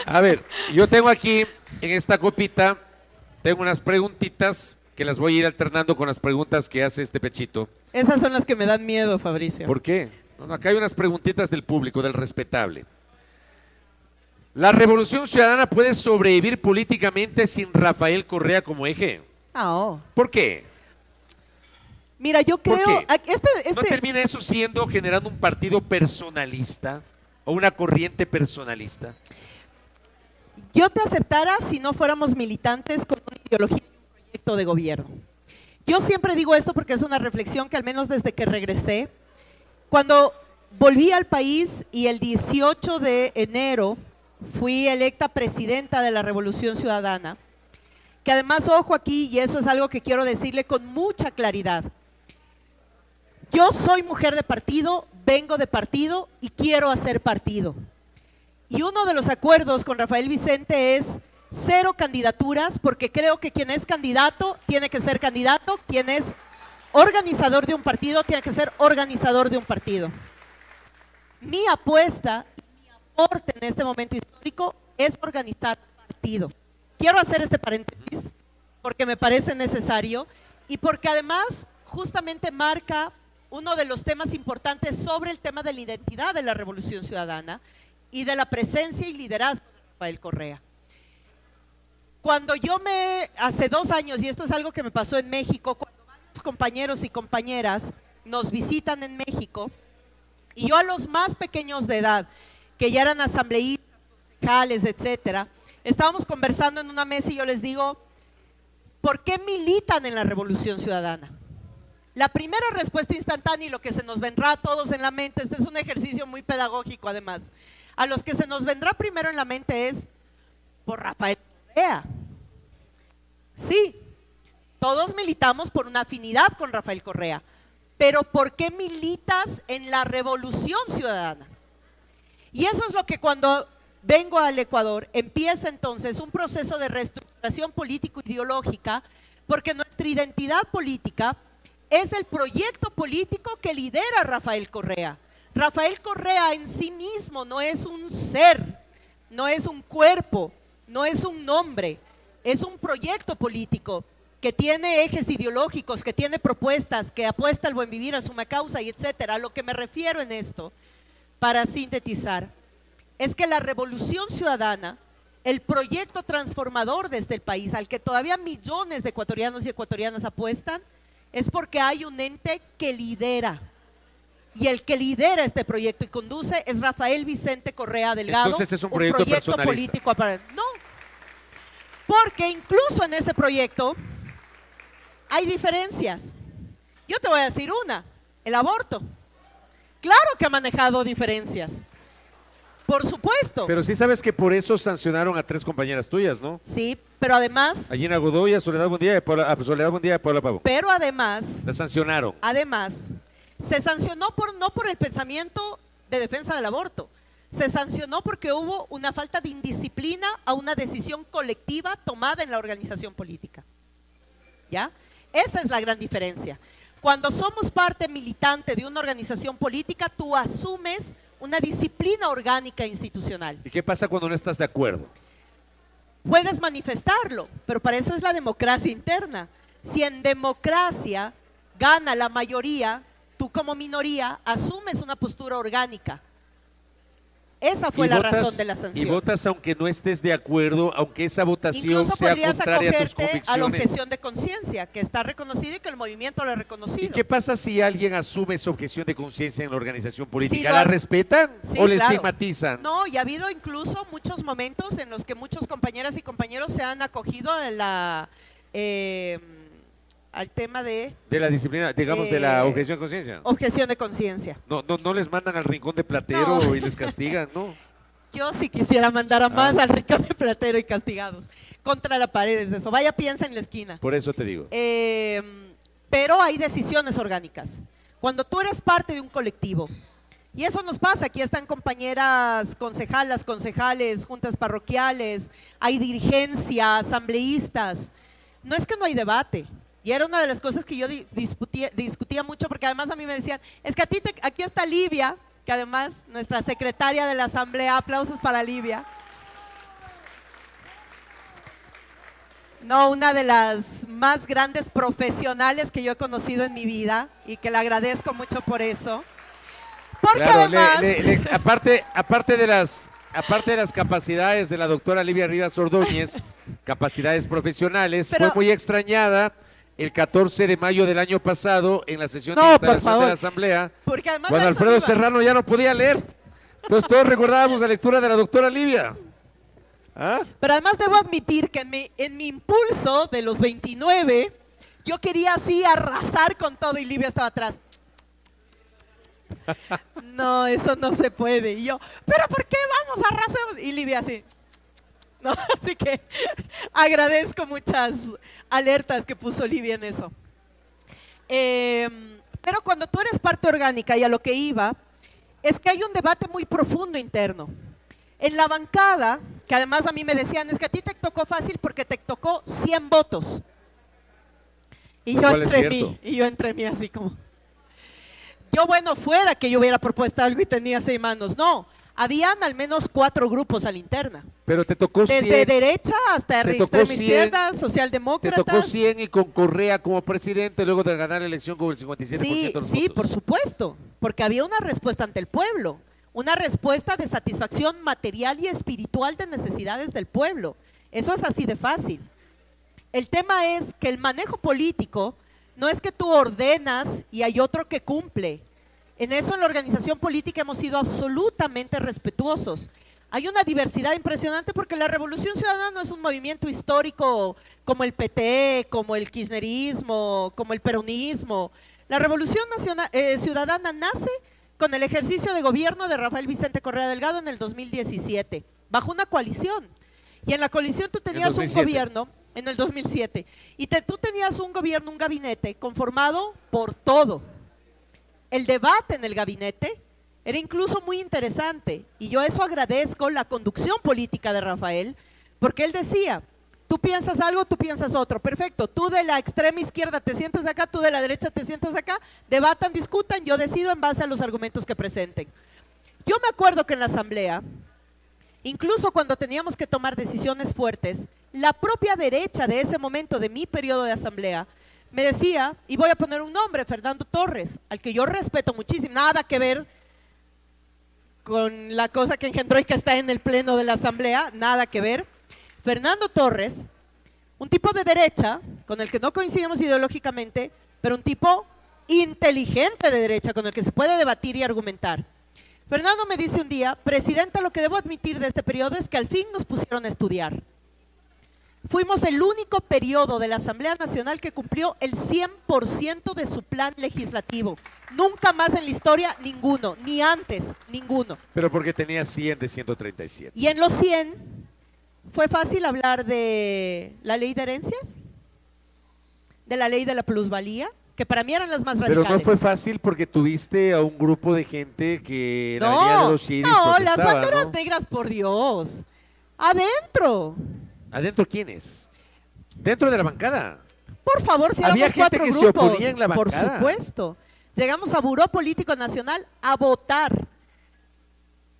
A ver, yo tengo aquí en esta copita, tengo unas preguntitas que las voy a ir alternando con las preguntas que hace este Pechito. Esas son las que me dan miedo, Fabricio. ¿Por qué? No, acá hay unas preguntitas del público, del respetable. ¿La Revolución Ciudadana puede sobrevivir políticamente sin Rafael Correa como eje? Oh. ¿Por qué? Mira, yo ¿Por creo, qué? ¿No termina eso generando un partido personalista o una corriente personalista? yo te aceptara si no fuéramos militantes con una ideología y un proyecto de gobierno. Yo siempre digo esto porque es una reflexión que al menos desde que regresé, cuando volví al país y el 18 de enero fui electa presidenta de la Revolución Ciudadana, que además, ojo aquí, y eso es algo que quiero decirle con mucha claridad, yo soy mujer de partido, vengo de partido y quiero hacer partido. Y uno de los acuerdos con Rafael Vicente es 0 candidaturas, porque creo que quien es candidato tiene que ser candidato, quien es organizador de un partido tiene que ser organizador de un partido. Mi apuesta y mi aporte en este momento histórico es organizar un partido. Quiero hacer este paréntesis porque me parece necesario y porque además justamente marca uno de los temas importantes sobre el tema de la identidad de la Revolución Ciudadana y de la presencia y liderazgo de Rafael Correa. Cuando hace 2 años, y esto es algo que me pasó en México, cuando varios compañeros y compañeras nos visitan en México, y yo a los más pequeños de edad, que ya eran asambleístas, concejales, etcétera, estábamos conversando en una mesa y yo les digo, ¿por qué militan en la Revolución Ciudadana? La primera respuesta instantánea y lo que se nos vendrá a todos en la mente, este es un ejercicio muy pedagógico además, a los que se nos vendrá primero en la mente es por Rafael Correa. Sí, todos militamos por una afinidad con Rafael Correa, pero ¿por qué militas en la Revolución Ciudadana? Y eso es lo que cuando vengo al Ecuador empieza entonces un proceso de reestructuración político-ideológica, porque nuestra identidad política es el proyecto político que lidera Rafael Correa. Rafael Correa en sí mismo no es un ser, no es un cuerpo, no es un nombre, es un proyecto político que tiene ejes ideológicos, que tiene propuestas, que apuesta al buen vivir, a suma causa y etcétera. A lo que me refiero en esto, para sintetizar, es que la Revolución Ciudadana, el proyecto transformador desde el país, al que todavía millones de ecuatorianos y ecuatorianas apuestan, es porque hay un ente que lidera. Y el que lidera este proyecto y conduce es Rafael Vicente Correa Delgado. Entonces es un proyecto personalista. Político. No, porque incluso en ese proyecto hay diferencias. Yo te voy a decir una, el aborto. Claro que ha manejado diferencias, por supuesto. Pero sí sabes que por eso sancionaron a 3 compañeras tuyas, ¿no? Sí, pero además… A Gina Godoy, a Soledad Buendía y Soledad Buendía y Paola Pavo. Pero además… La sancionaron. Además, se sancionó no por el pensamiento de defensa del aborto, se sancionó porque hubo una falta de indisciplina a una decisión colectiva tomada en la organización política. ¿Ya? Esa es la gran diferencia. Cuando somos parte militante de una organización política, tú asumes una disciplina orgánica institucional. ¿Y qué pasa cuando no estás de acuerdo? Puedes manifestarlo, pero para eso es la democracia interna. Si en democracia gana la mayoría, tú como minoría asumes una postura orgánica. Esa fue la razón de la sanción. Y votas aunque no estés de acuerdo, aunque esa votación incluso sea podrías contraria a tus acogerte convicciones. a la objeción de conciencia, que está reconocida y que el movimiento lo ha reconocido. ¿Y qué pasa si alguien asume esa objeción de conciencia en la organización política? Sí, ¿La respetan sí, o la claro. estigmatizan? No, y ha habido incluso muchos momentos en los que muchos compañeras y compañeros se han acogido a la, al tema de De la disciplina, digamos, de la objeción de conciencia. objeción de conciencia. No les mandan al rincón de platero No. y les castigan, ¿no? Yo sí quisiera mandar a más al rincón de platero y castigados. Contra la pared es eso. Vaya, piensa en la esquina. Por eso te digo. Pero hay decisiones orgánicas. Cuando tú eres parte de un colectivo, y eso nos pasa, aquí están compañeras concejalas, concejales, juntas parroquiales, hay dirigencia, asambleístas. No es que no hay debate. Y era una de las cosas que yo discutía mucho, porque además a mí me decían, es que aquí está Livia, que además nuestra secretaria de la asamblea, aplausos para Livia. No, una de las más grandes profesionales que yo he conocido en mi vida y que le agradezco mucho por eso. Porque Claro, además… aparte de las capacidades de la doctora Livia Rivas Ordóñez, capacidades profesionales, Pero- fue muy extrañada el 14 de mayo del año pasado en la sesión de No, por instalación de favor. la Asamblea, Porque además cuando a eso Alfredo iba. Serrano ya no podía leer. Entonces todos recordábamos la lectura de la doctora Livia. ¿Ah? Pero además debo admitir que en mi impulso de los 29, yo quería así arrasar con todo y Livia estaba atrás. No, eso no se puede. Y yo, ¿pero por qué vamos a arrasar? Y Livia así. No, así que agradezco muchas alertas que puso Livia en eso. Pero cuando tú eres parte orgánica y a lo que iba, es que hay un debate muy profundo interno. En la bancada, que además a mí me decían, es que a ti te tocó fácil porque te tocó 100 votos. Y Lo yo cual es entre cierto. mí, así como… Yo, bueno, fuera que yo hubiera propuesto algo y tenía 6 manos. No, habían al menos 4 grupos a la interna. Pero te tocó Desde 100, derecha hasta te tocó extrema 100, izquierda, te socialdemócratas. tocó 100 y con Correa como presidente luego de ganar la elección con el 57% Sí, de los sí, votos. por supuesto, porque había una respuesta ante el pueblo, una respuesta de satisfacción material y espiritual de necesidades del pueblo. Eso es así de fácil. El tema es que el manejo político no es que tú ordenas y hay otro que cumple. En eso en la organización política hemos sido absolutamente respetuosos. Hay una diversidad impresionante porque la Revolución Ciudadana no es un movimiento histórico como el PT, como el kirchnerismo, como el peronismo. La Revolución Ciudadana nace con el ejercicio de gobierno de Rafael Vicente Correa Delgado en el 2017, bajo una coalición. Y en la coalición tú tenías un 2007. gobierno, en el 2007, y tú tenías un gobierno, un gabinete conformado por todo. El debate en el gabinete era incluso muy interesante y yo eso agradezco la conducción política de Rafael, porque él decía, tú piensas algo, tú piensas otro, perfecto, tú de la extrema izquierda te sientas acá, tú de la derecha te sientas acá, debatan, discutan, yo decido en base a los argumentos que presenten. Yo me acuerdo que en la asamblea, incluso cuando teníamos que tomar decisiones fuertes, la propia derecha de ese momento de mi periodo de asamblea me decía, y voy a poner un nombre, Fernando Torres, al que yo respeto muchísimo, nada que ver con la cosa que engendró y que está en el pleno de la asamblea, nada que ver. Fernando Torres, un tipo de derecha, con el que no coincidimos ideológicamente, pero un tipo inteligente de derecha, con el que se puede debatir y argumentar. Fernando me dice un día, presidenta, lo que debo admitir de este periodo es que al fin nos pusieron a estudiar. Fuimos el único periodo de la Asamblea Nacional que cumplió el 100% de su plan legislativo. Nunca más en la historia, ninguno, ni antes, ninguno. Pero porque tenía 100 de 137. Y en los 100, ¿fue fácil hablar de la ley de herencias? ¿De la ley de la plusvalía? Que para mí eran las más radicales. Pero no fue fácil porque tuviste a un grupo de gente que en la No, Avenida de los Chiris no, las protestaba, banderas ¿no? negras, por Dios. Adentro. ¿Adentro quiénes? Dentro de la bancada. Por favor, si Había éramos gente 4 que se grupos, oponía en la por bancada. supuesto. Llegamos a Buró Político Nacional a votar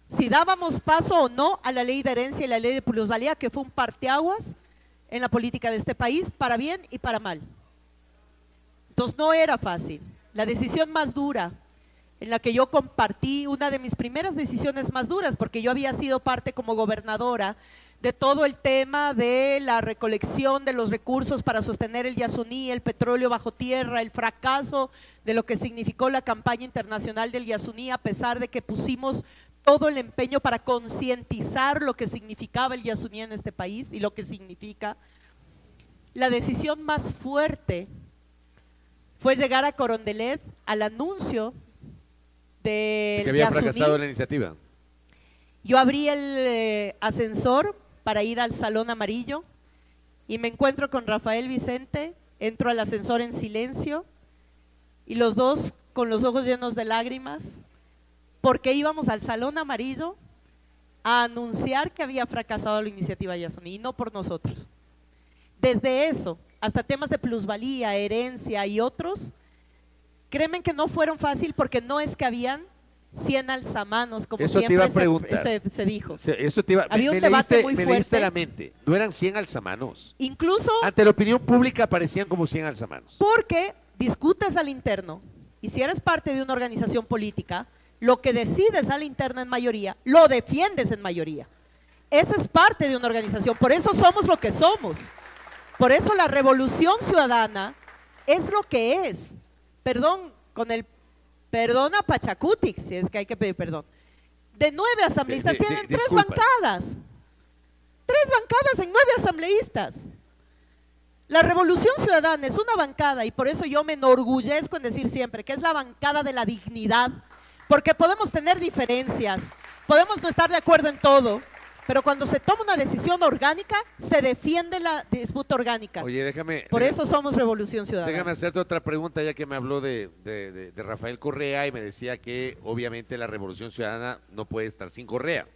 si dábamos paso o no a la ley de herencia y la ley de plusvalía, que fue un parteaguas en la política de este país, para bien y para mal. Entonces no era fácil. La decisión más dura en la que yo compartí, una de mis primeras decisiones más duras, porque yo había sido parte como gobernadora de todo el tema de la recolección de los recursos para sostener el Yasuní, el petróleo bajo tierra, el fracaso de lo que significó la campaña internacional del Yasuní, a pesar de que pusimos todo el empeño para concientizar lo que significaba el Yasuní en este país y lo que significa. La decisión más fuerte fue llegar a Carondelet al anuncio del Que había Yasuní. fracasado la iniciativa. Yo abrí el ascensor para ir al Salón Amarillo y me encuentro con Rafael Vicente, entro al ascensor en silencio y los dos con los ojos llenos de lágrimas, porque íbamos al Salón Amarillo a anunciar que había fracasado la iniciativa Yasuní, y no por nosotros. Desde eso hasta temas de plusvalía, herencia y otros, créeme que no fueron fácil, porque no es que habían 100 alzamanos, como Eso te siempre iba a preguntar. se dijo. Eso te iba, Había un me debate leíste, muy me leíste fuerte. la mente. No eran 100 alzamanos. Incluso Ante la opinión pública parecían como 100 alzamanos. porque discutes al interno, y si eres parte de una organización política, lo que decides al interno en mayoría, lo defiendes en mayoría. Esa es parte de una organización, por eso somos lo que somos. Por eso la revolución ciudadana es lo que es. Perdón, perdón a Pachacutic, si es que hay que pedir perdón. De 9 asambleístas tienen 3 disculpas. bancadas. 3 bancadas en 9 asambleístas. La revolución ciudadana es una bancada, y por eso yo me enorgullezco en decir siempre que es la bancada de la dignidad, porque podemos tener diferencias, podemos no estar de acuerdo en todo, pero cuando se toma una decisión orgánica, se defiende la disputa orgánica. Oye, déjame. Por eso somos Revolución Ciudadana. Déjame hacerte otra pregunta, ya que me habló de Rafael Correa y me decía que obviamente la Revolución Ciudadana no puede estar sin Correa.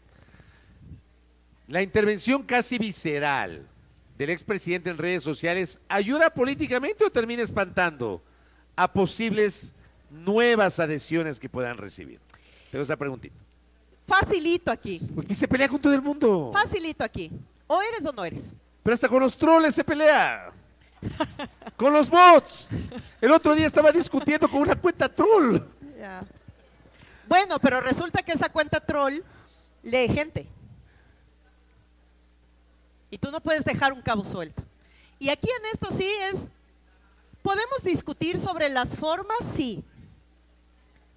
La intervención casi visceral del expresidente en redes sociales, ¿ayuda políticamente o termina espantando a posibles nuevas adhesiones que puedan recibir? Tengo esa preguntita. Facilito aquí, Porque se pelea con todo el mundo. facilito aquí. O eres o no eres. Pero hasta con los troles se pelea. Con los bots. El otro día estaba discutiendo con una cuenta troll. Ya. Bueno, pero resulta que esa cuenta troll lee gente. Y tú no puedes dejar un cabo suelto. Y aquí en esto sí podemos discutir sobre las formas, sí.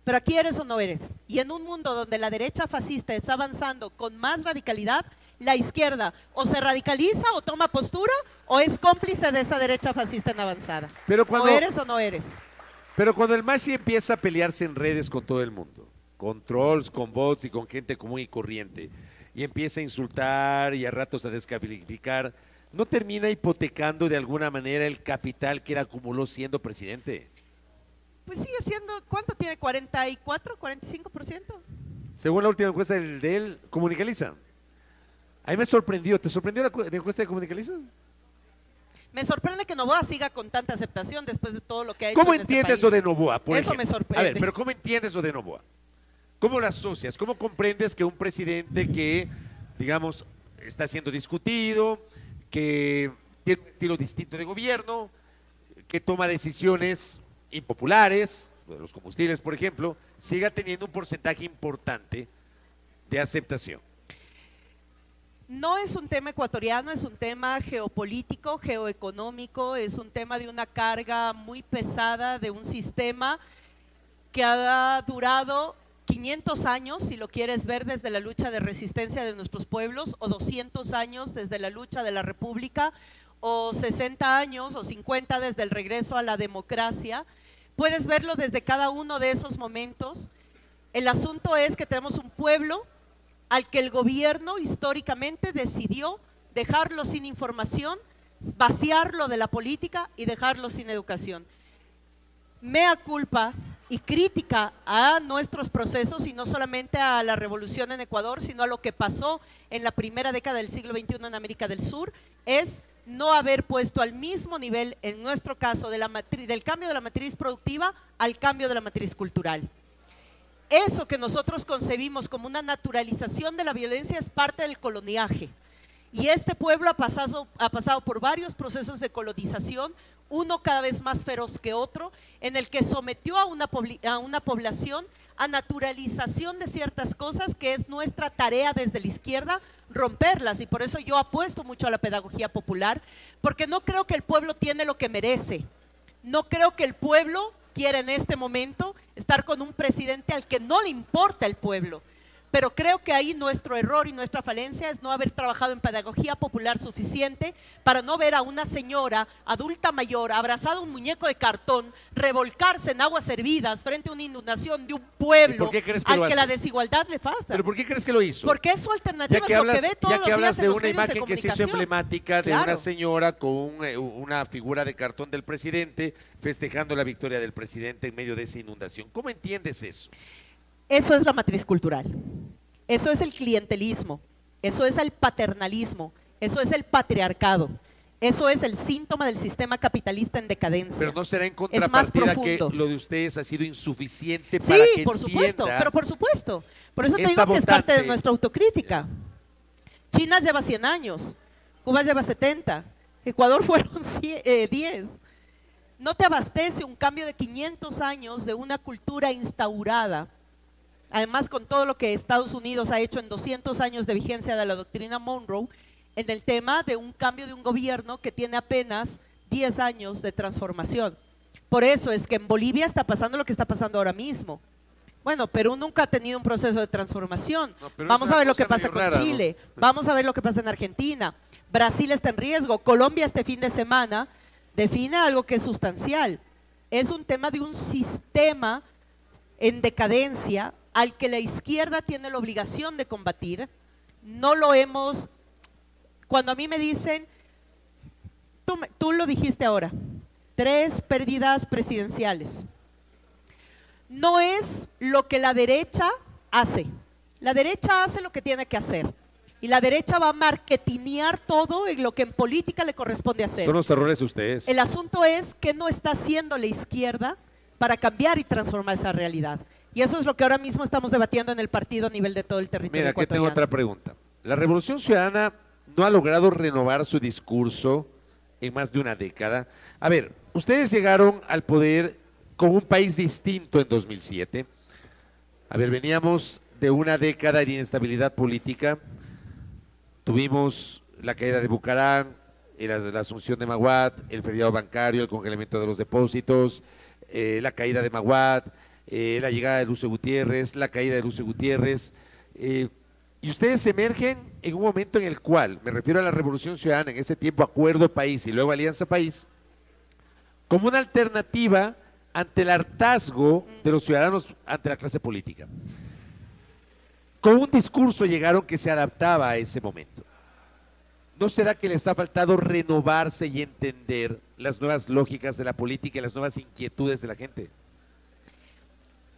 Pero aquí eres o no eres. Y en un mundo donde la derecha fascista está avanzando con más radicalidad, la izquierda o se radicaliza o toma postura o es cómplice de esa derecha fascista en avanzada. Pero cuando, o eres o no eres. Pero cuando el Mashi empieza a pelearse en redes con todo el mundo, con trolls, con bots y con gente común y corriente, y empieza a insultar y a ratos a descalificar, ¿no termina hipotecando de alguna manera el capital que él acumuló siendo presidente? Pues sigue siendo, ¿cuánto tiene? ¿44, 45%? Según la última encuesta de él, Comunicaliza. A mí me sorprendió. ¿Te sorprendió la encuesta de Comunicaliza? Me sorprende que Noboa siga con tanta aceptación después de todo lo que ha hecho ¿Cómo en este entiendes país. eso de Noboa? Por Eso ejemplo? me sorprende. A ver, pero ¿cómo entiendes eso de Noboa? ¿Cómo lo asocias? ¿Cómo comprendes que un presidente que, digamos, está siendo discutido, que tiene un estilo distinto de gobierno, que toma decisiones impopulares, de los combustibles, por ejemplo, siga teniendo un porcentaje importante de aceptación? No es un tema ecuatoriano, es un tema geopolítico, geoeconómico, es un tema de una carga muy pesada de un sistema que ha durado 500 años, si lo quieres ver desde la lucha de resistencia de nuestros pueblos, o 200 años desde la lucha de la República, o 60 años o 50 desde el regreso a la democracia. Puedes verlo desde cada uno de esos momentos. El asunto es que tenemos un pueblo al que el gobierno históricamente decidió dejarlo sin información, vaciarlo de la política y dejarlo sin educación. Mea culpa y crítica a nuestros procesos, y no solamente a la revolución en Ecuador, sino a lo que pasó en la primera década del siglo XXI en América del Sur, es no haber puesto al mismo nivel, en nuestro caso, del cambio de la matriz productiva al cambio de la matriz cultural. Eso que nosotros concebimos como una naturalización de la violencia es parte del coloniaje. Y este pueblo ha pasado por varios procesos de colonización, uno cada vez más feroz que otro, en el que sometió a una población a naturalización de ciertas cosas que es nuestra tarea desde la izquierda romperlas, y por eso yo apuesto mucho a la pedagogía popular, porque no creo que el pueblo tiene lo que merece, no creo que el pueblo quiera en este momento estar con un presidente al que no le importa el pueblo. Pero creo que ahí nuestro error y nuestra falencia es no haber trabajado en pedagogía popular suficiente para no ver a una señora adulta mayor abrazada a un muñeco de cartón revolcarse en aguas hervidas frente a una inundación de un pueblo al que la desigualdad le falta. ¿Pero por qué crees que lo hizo? Porque es su alternativa, es lo que ve todos los días en los medios de comunicación. Ya que hablas de una imagen que se hizo emblemática de una señora con una figura de cartón del presidente festejando la victoria del presidente en medio de esa inundación. ¿Cómo entiendes eso? Eso es la matriz cultural, eso es el clientelismo, eso es el paternalismo, eso es el patriarcado, eso es el síntoma del sistema capitalista en decadencia. Pero no será en contrapartida que lo de ustedes ha sido insuficiente para que por supuesto, pero por supuesto, por eso te digo que es parte de nuestra autocrítica. China lleva 100 años, Cuba lleva 70, Ecuador fueron 10. No te abastece un cambio de 500 años de una cultura instaurada. Además, con todo lo que Estados Unidos ha hecho en 200 años de vigencia de la doctrina Monroe, en el tema de un cambio de un gobierno que tiene apenas 10 años de transformación. Por eso es que en Bolivia está pasando lo que está pasando ahora mismo. Bueno, Perú nunca ha tenido un proceso de transformación. No, vamos a ver lo que pasa con Chile, ¿no? Vamos a ver lo que pasa en Argentina. Brasil está en riesgo. Colombia este fin de semana define algo que es sustancial. Es un tema de un sistema en decadencia al que la izquierda tiene la obligación de combatir. No lo hemos, cuando a mí me dicen, tú lo dijiste ahora, 3 pérdidas presidenciales. No es lo que la derecha hace. La derecha hace lo que tiene que hacer. Y la derecha va a marketinear todo en lo que en política le corresponde hacer. Son los errores de ustedes. El asunto es qué no está haciendo la izquierda para cambiar y transformar esa realidad. Y eso es lo que ahora mismo estamos debatiendo en el partido a nivel de todo el territorio ecuatoriano. Mira, aquí tengo otra pregunta. La Revolución Ciudadana no ha logrado renovar su discurso en más de una década. A ver, ustedes llegaron al poder con un país distinto en 2007. A ver, veníamos de una década de inestabilidad política. Tuvimos la caída de Bucarán, la asunción de Maguad, el feriado bancario, el congelamiento de los depósitos, la caída de Maguad, la llegada de Lucio Gutiérrez, la caída de Lucio Gutiérrez, y ustedes emergen en un momento en el cual, me refiero a la Revolución Ciudadana, en ese tiempo Acuerdo País y luego Alianza País, como una alternativa ante el hartazgo de los ciudadanos ante la clase política. Con un discurso llegaron que se adaptaba a ese momento. ¿No será que les ha faltado renovarse y entender las nuevas lógicas de la política y las nuevas inquietudes de la gente?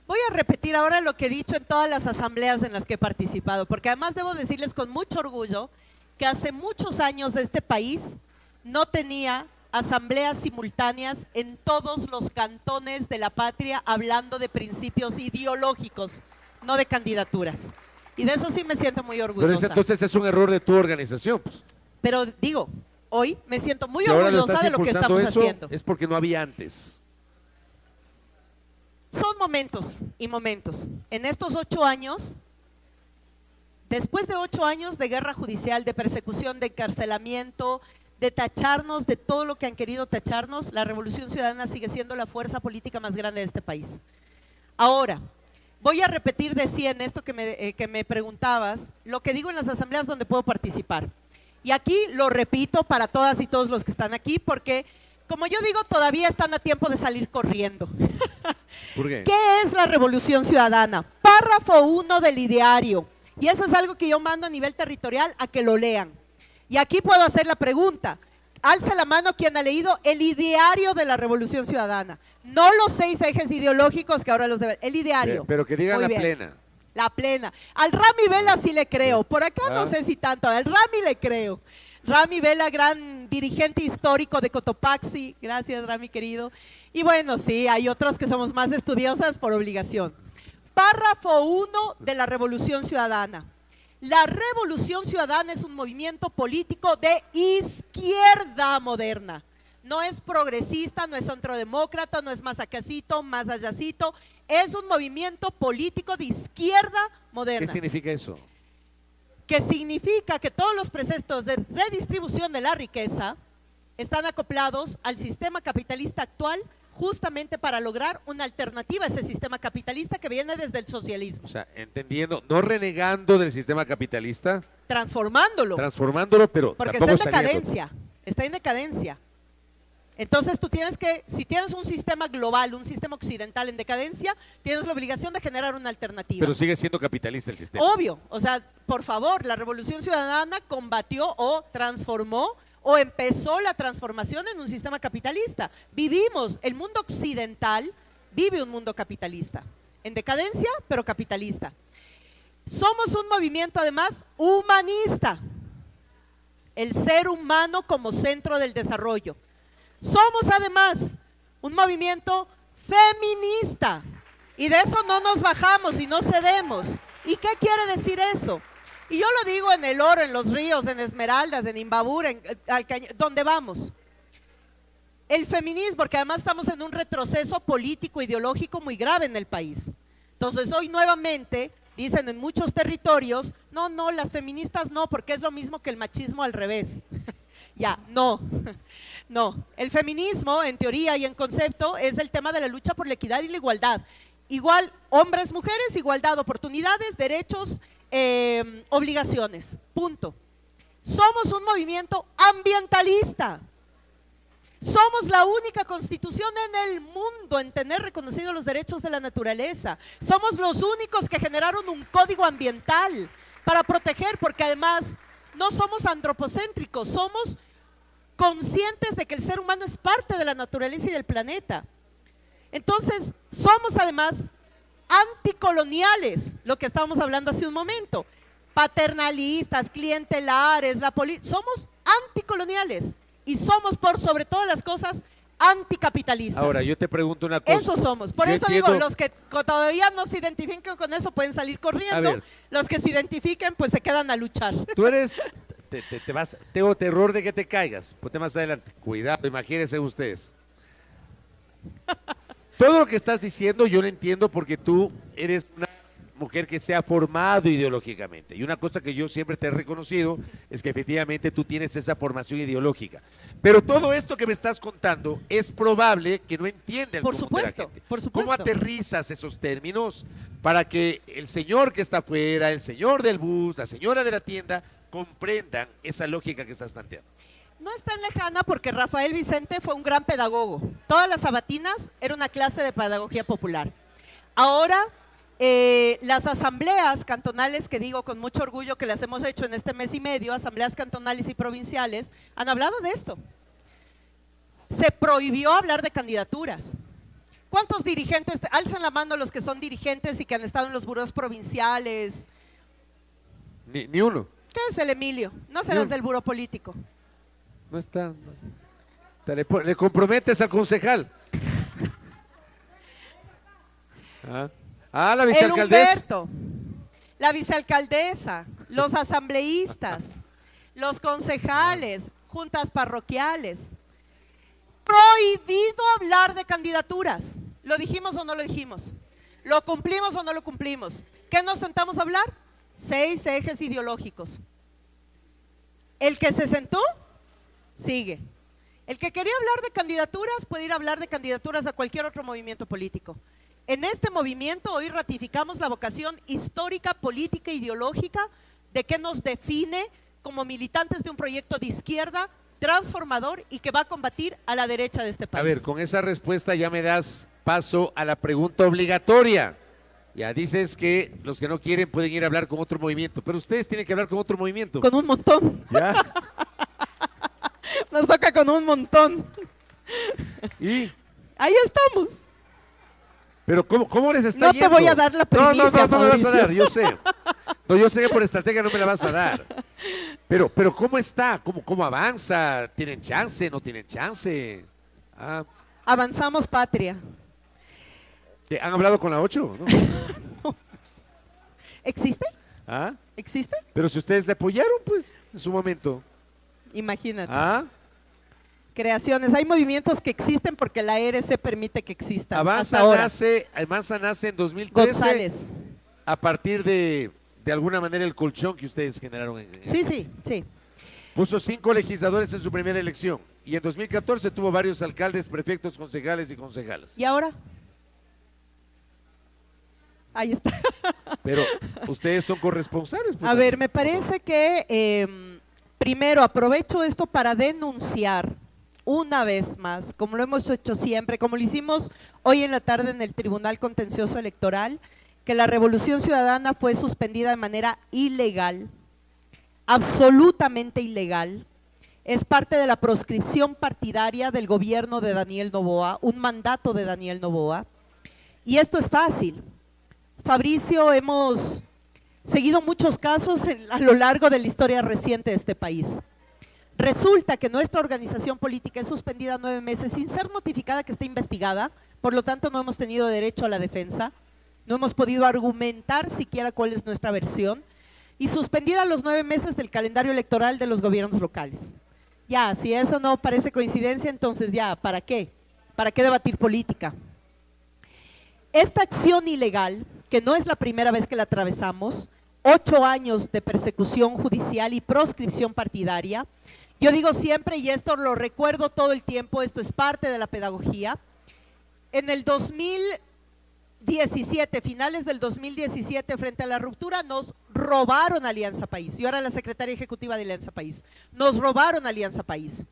Voy a repetir ahora lo que he dicho en todas las asambleas en las que he participado, porque además debo decirles con mucho orgullo que hace muchos años este país no tenía asambleas simultáneas en todos los cantones de la patria hablando de principios ideológicos, no de candidaturas. Y de eso sí me siento muy orgullosa. Pero entonces es un error de tu organización, pues. Pero digo, hoy me siento muy orgullosa de lo que estamos haciendo. Es porque no había antes. Son momentos y momentos. En estos 8 años, después de 8 años de guerra judicial, de persecución, de encarcelamiento, de tacharnos de todo lo que han querido tacharnos, la Revolución Ciudadana sigue siendo la fuerza política más grande de este país. Ahora, voy a repetir de 100 esto que me preguntabas, lo que digo en las asambleas donde puedo participar. Y aquí lo repito para todas y todos los que están aquí, porque como yo digo, todavía están a tiempo de salir corriendo. ¿Por qué? ¿Qué es la Revolución Ciudadana? Párrafo 1 del ideario. Y eso es algo que yo mando a nivel territorial a que lo lean. Y aquí puedo hacer la pregunta. Alce la mano quien ha leído el ideario de la Revolución Ciudadana. No los 6 ejes ideológicos que ahora los deben. El ideario. Pero que digan la plena. La plena. Al Rami Vela sí le creo. Por acá no sé si tanto. Al Rami le creo. Rami Vela, gran dirigente histórico de Cotopaxi. Gracias, Rami, querido. Y bueno, sí, hay otros que somos más estudiosas por obligación. Párrafo 1 de la Revolución Ciudadana. La Revolución Ciudadana es un movimiento político de izquierda moderna. No es progresista, no es centrodemócrata, no es más acácito, más allácito. Es un movimiento político de izquierda moderna. ¿Qué significa eso? Que significa que todos los preceptos de redistribución de la riqueza están acoplados al sistema capitalista actual, justamente para lograr una alternativa a ese sistema capitalista que viene desde el socialismo. O sea, entendiendo, no renegando del sistema capitalista, Transformándolo. transformándolo, pero Porque está tampoco en decadencia, está en decadencia. Entonces tú tienes que, si tienes un sistema global, un sistema occidental en decadencia, tienes la obligación de generar una alternativa. Pero sigue siendo capitalista el sistema. Obvio, o sea, por favor, la Revolución Ciudadana combatió o transformó o empezó la transformación en un sistema capitalista. Vivimos, el mundo occidental vive un mundo capitalista, en decadencia, pero capitalista. Somos un movimiento además humanista, el ser humano como centro del desarrollo. Somos además un movimiento feminista y de eso no nos bajamos y no cedemos. ¿Y qué quiere decir eso? Y yo lo digo en El Oro, en Los Ríos, en Esmeraldas, en Imbabur, donde vamos. El feminismo, porque además estamos en un retroceso político, ideológico muy grave en el país. Entonces hoy nuevamente dicen en muchos territorios, no, las feministas no, porque es lo mismo que el machismo al revés. Ya, no. El feminismo en teoría y en concepto es el tema de la lucha por la equidad y la igualdad. Igual hombres, mujeres, igualdad, oportunidades, derechos, obligaciones, punto. Somos un movimiento ambientalista. Somos la única constitución en el mundo en tener reconocidos los derechos de la naturaleza. Somos los únicos que generaron un código ambiental para proteger, porque además no somos antropocéntricos, somos conscientes de que el ser humano es parte de la naturaleza y del planeta. Entonces, somos además anticoloniales, lo que estábamos hablando hace un momento, paternalistas, clientelares, somos anticoloniales y somos por sobre todas las cosas anticapitalistas. Ahora, yo te pregunto una cosa. Eso somos, por Yo eso entiendo. digo, los que todavía no se identifiquen con eso pueden salir A corriendo, ver. los que se identifiquen pues se quedan a luchar. Tú eres, te vas, tengo terror de que te caigas. Ponte más adelante. Cuidado, imagínense ustedes. Todo lo que estás diciendo yo lo entiendo porque tú eres una mujer que se ha formado ideológicamente. Y una cosa que yo siempre te he reconocido es que efectivamente tú tienes esa formación ideológica. Pero todo esto que me estás contando es probable que no entienda el Por común de la supuesto, gente. por supuesto. ¿Cómo aterrizas esos términos para que el señor que está afuera, el señor del bus, la señora de la tienda, comprendan esa lógica que estás planteando? No es tan lejana porque Rafael Vicente fue un gran pedagogo. Todas las sabatinas era una clase de pedagogía popular. Ahora, las asambleas cantonales, que digo con mucho orgullo que las hemos hecho en este mes y medio, asambleas cantonales y provinciales, han hablado de esto. Se prohibió hablar de candidaturas. ¿Cuántos dirigentes, alzan la mano los que son dirigentes y que han estado en los burós provinciales? Ni uno. ¿Qué es el Emilio? No serás del buró político. No está. Le comprometes al concejal. La vicealcaldesa. El Humberto, la vicealcaldesa, los asambleístas, los concejales, juntas parroquiales. Prohibido hablar de candidaturas. ¿Lo dijimos o no lo dijimos? ¿Lo cumplimos o no lo cumplimos? ¿Qué nos sentamos a hablar? 6 ejes ideológicos. El que se sentó, sigue. El que quería hablar de candidaturas puede ir a hablar de candidaturas a cualquier otro movimiento político. En este movimiento hoy ratificamos la vocación histórica, política, ideológica de que nos define como militantes de un proyecto de izquierda transformador y que va a combatir a la derecha de este país. A ver, con esa respuesta ya me das paso a la pregunta obligatoria. Ya dices que los que no quieren pueden ir a hablar con otro movimiento, pero ustedes tienen que hablar con otro movimiento. Con un montón. ¿Ya? Nos toca con un montón. ¿Y? Ahí estamos. Pero ¿cómo les está No yendo? te voy a dar la primicia, No me vas a Mauricio. dar, yo sé. No, yo sé que por estrategia no me la vas a dar. Pero ¿cómo está? ¿Cómo avanza? ¿Tienen chance? ¿No tienen chance? Ah, Avanzamos patria. ¿han hablado con la 8? ¿No? ¿Existe? ¿Ah? ¿Existe? Pero si ustedes le apoyaron, pues, en su momento. Imagínate. ¿Ah? Creaciones. Hay movimientos que existen porque la ERC permite que existan. Avanza hasta ahora. nace en 2013 González. a partir de alguna manera el colchón que ustedes generaron. Sí. Puso 5 legisladores en su primera elección y en 2014 tuvo varios alcaldes, prefectos, concejales y concejalas. ¿Y ahora? Ahí está. Pero ustedes son corresponsables. Pues, A ver, me parece que primero aprovecho esto para denunciar una vez más, como lo hemos hecho siempre, como lo hicimos hoy en la tarde en el Tribunal Contencioso Electoral, que la Revolución Ciudadana fue suspendida de manera ilegal, absolutamente ilegal. Es parte de la proscripción partidaria del gobierno de Daniel Noboa, un mandato de Daniel Noboa. Y esto es fácil. Fabricio, hemos seguido muchos casos a lo largo de la historia reciente de este país. Resulta que nuestra organización política es suspendida 9 meses sin ser notificada que está investigada, por lo tanto no hemos tenido derecho a la defensa, no hemos podido argumentar siquiera cuál es nuestra versión, y suspendida los 9 meses del calendario electoral de los gobiernos locales. Ya, si eso no parece coincidencia, entonces ya, ¿para qué? ¿Para qué debatir política? Esta acción ilegal, que no es la primera vez que la atravesamos, 8 años de persecución judicial y proscripción partidaria. Yo digo siempre, y esto lo recuerdo todo el tiempo, esto es parte de la pedagogía, en el 2017, finales del 2017, frente a la ruptura, nos robaron Alianza País. Yo era la secretaria ejecutiva de Alianza País. Nos robaron Alianza País.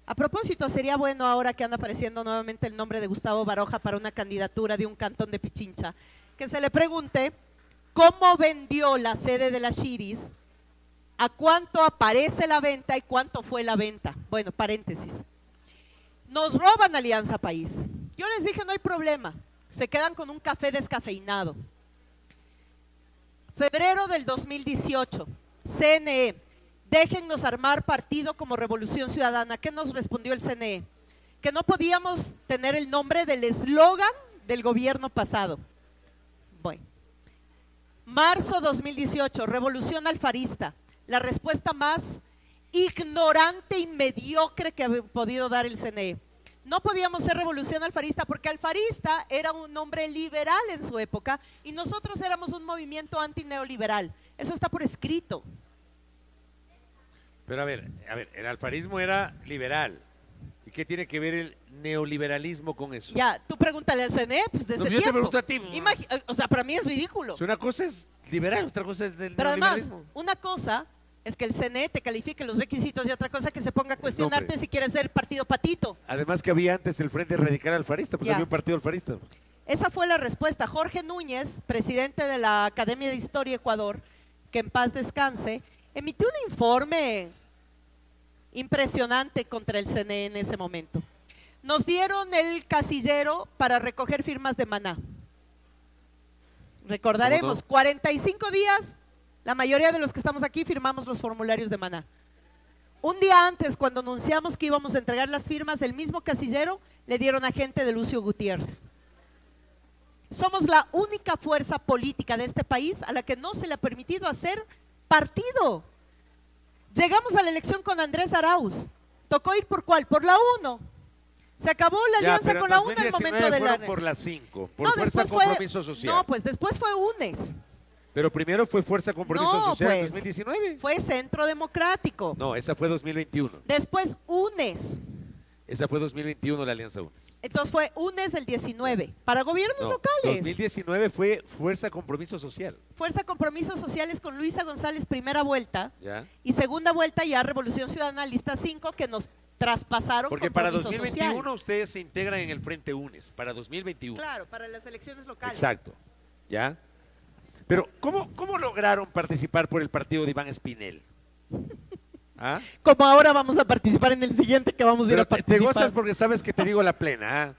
A propósito, sería bueno ahora que anda apareciendo nuevamente el nombre de Gustavo Baroja para una candidatura de un cantón de Pichincha, que se le pregunte cómo vendió la sede de las Shiris, a cuánto aparece la venta y cuánto fue la venta. Bueno, paréntesis. Nos roban Alianza País. Yo les dije, no hay problema, se quedan con un café descafeinado. Febrero del 2018, CNE, déjennos armar partido como Revolución Ciudadana. ¿Qué nos respondió el CNE? Que no podíamos tener el nombre del eslogan del gobierno pasado. Bueno. Marzo 2018, Revolución Alfarista, la respuesta más ignorante y mediocre que ha podido dar el CNE. No podíamos ser Revolución Alfarista porque Alfarista era un nombre liberal en su época y nosotros éramos un movimiento antineoliberal. Eso está por escrito. Pero a ver, el alfarismo era liberal. ¿Y qué tiene que ver el neoliberalismo con eso? Ya, tú pregúntale al CNE, pues desde No, yo tiempo. te pregunto a ti. O sea, para mí es ridículo. Si una cosa es liberal, otra cosa es del Pero además, neoliberalismo. una cosa es que el CNE te califique los requisitos y otra cosa que se ponga a cuestionarte si quieres ser partido patito. Además que había antes el Frente Radical Alfarista, pues Ya. había un partido alfarista. Esa fue la respuesta. Jorge Núñez, presidente de la Academia de Historia Ecuador, que en paz descanse, emitió un informe impresionante contra el CNE en ese momento. Nos dieron el casillero para recoger firmas de Maná. Recordaremos, 45 días, la mayoría de los que estamos aquí firmamos los formularios de Maná. Un día antes, cuando anunciamos que íbamos a entregar las firmas, el mismo casillero le dieron a gente de Lucio Gutiérrez. Somos la única fuerza política de este país a la que no se le ha permitido hacer partido. Llegamos a la elección con Andrés Arauz. Tocó ir por ¿cuál? Por la 1. Se acabó la alianza con la 1 en el momento de la… fueron por la 5, por No, Fuerza después fue… Compromiso Social. No, pues después fue UNES. Pero primero fue Fuerza Compromiso No, Social en pues, 2019. Fue Centro Democrático. No, esa fue 2021. Después UNES. Esa fue 2021 la Alianza UNES. Entonces fue UNES el 19. Para gobiernos No, locales. 2019 fue Fuerza Compromiso Social. Fuerza Compromisos Sociales con Luisa González, primera vuelta. ¿Ya? Y segunda vuelta ya Revolución Ciudadana, lista 5, que nos traspasaron Porque para Compromiso 2021 Social. ustedes se integran en el Frente UNES, para 2021. Claro, para las elecciones locales. Exacto. ¿Ya? Pero, ¿cómo lograron participar por el partido de Iván Espinel? ¿Ah? Como ahora vamos a participar en el siguiente que vamos a ir Pero a te participar. gozas porque sabes que te digo la plena. ¿Ah?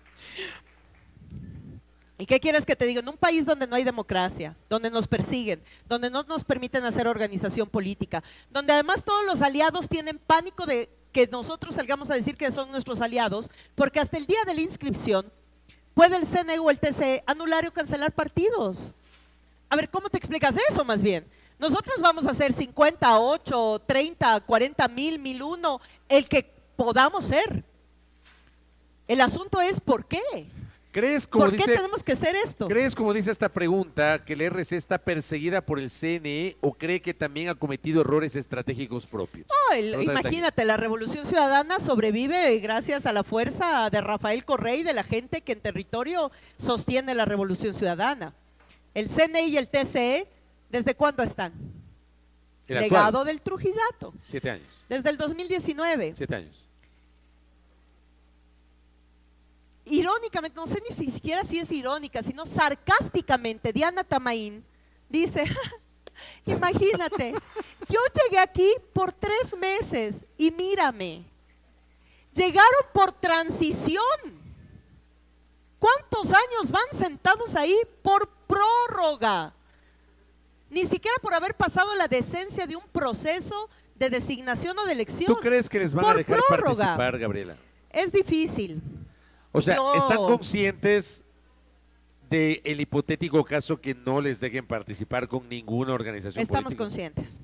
¿Y qué quieres que te diga? En un país donde no hay democracia, donde nos persiguen, donde no nos permiten hacer organización política, donde además todos los aliados tienen pánico de que nosotros salgamos a decir que son nuestros aliados, porque hasta el día de la inscripción puede el CNE o el TCE anular o cancelar partidos. A ver, ¿cómo te explicas eso más bien? Nosotros vamos a hacer 58, 30, 40 mil, 1001, el que podamos ser. El asunto es ¿por qué? ¿Crees, como ¿Por qué dice, tenemos que hacer esto? ¿crees, como dice esta pregunta, que el RC está perseguida por el CNE o cree que también ha cometido errores estratégicos propios? No, Pregunta de imagínate, la Revolución Ciudadana sobrevive gracias a la fuerza de Rafael Correa y de la gente que en territorio sostiene la Revolución Ciudadana. El CNE y el TCE, ¿desde cuándo están? El Legado actual, del Trujillato, 7 años, desde el 2019. 7 años. Irónicamente, no sé ni siquiera si es irónica, sino sarcásticamente, Diana Tamaín dice, imagínate, yo llegué aquí por 3 meses y mírame, llegaron por transición. ¿Cuántos años van sentados ahí por prórroga? Ni siquiera por haber pasado la decencia de un proceso de designación o de elección. ¿Tú crees que les van a Por dejar prórroga. participar, Gabriela? Es difícil. O sea, Yo- ¿están conscientes del hipotético caso que no les dejen participar con ninguna organización Estamos política? conscientes,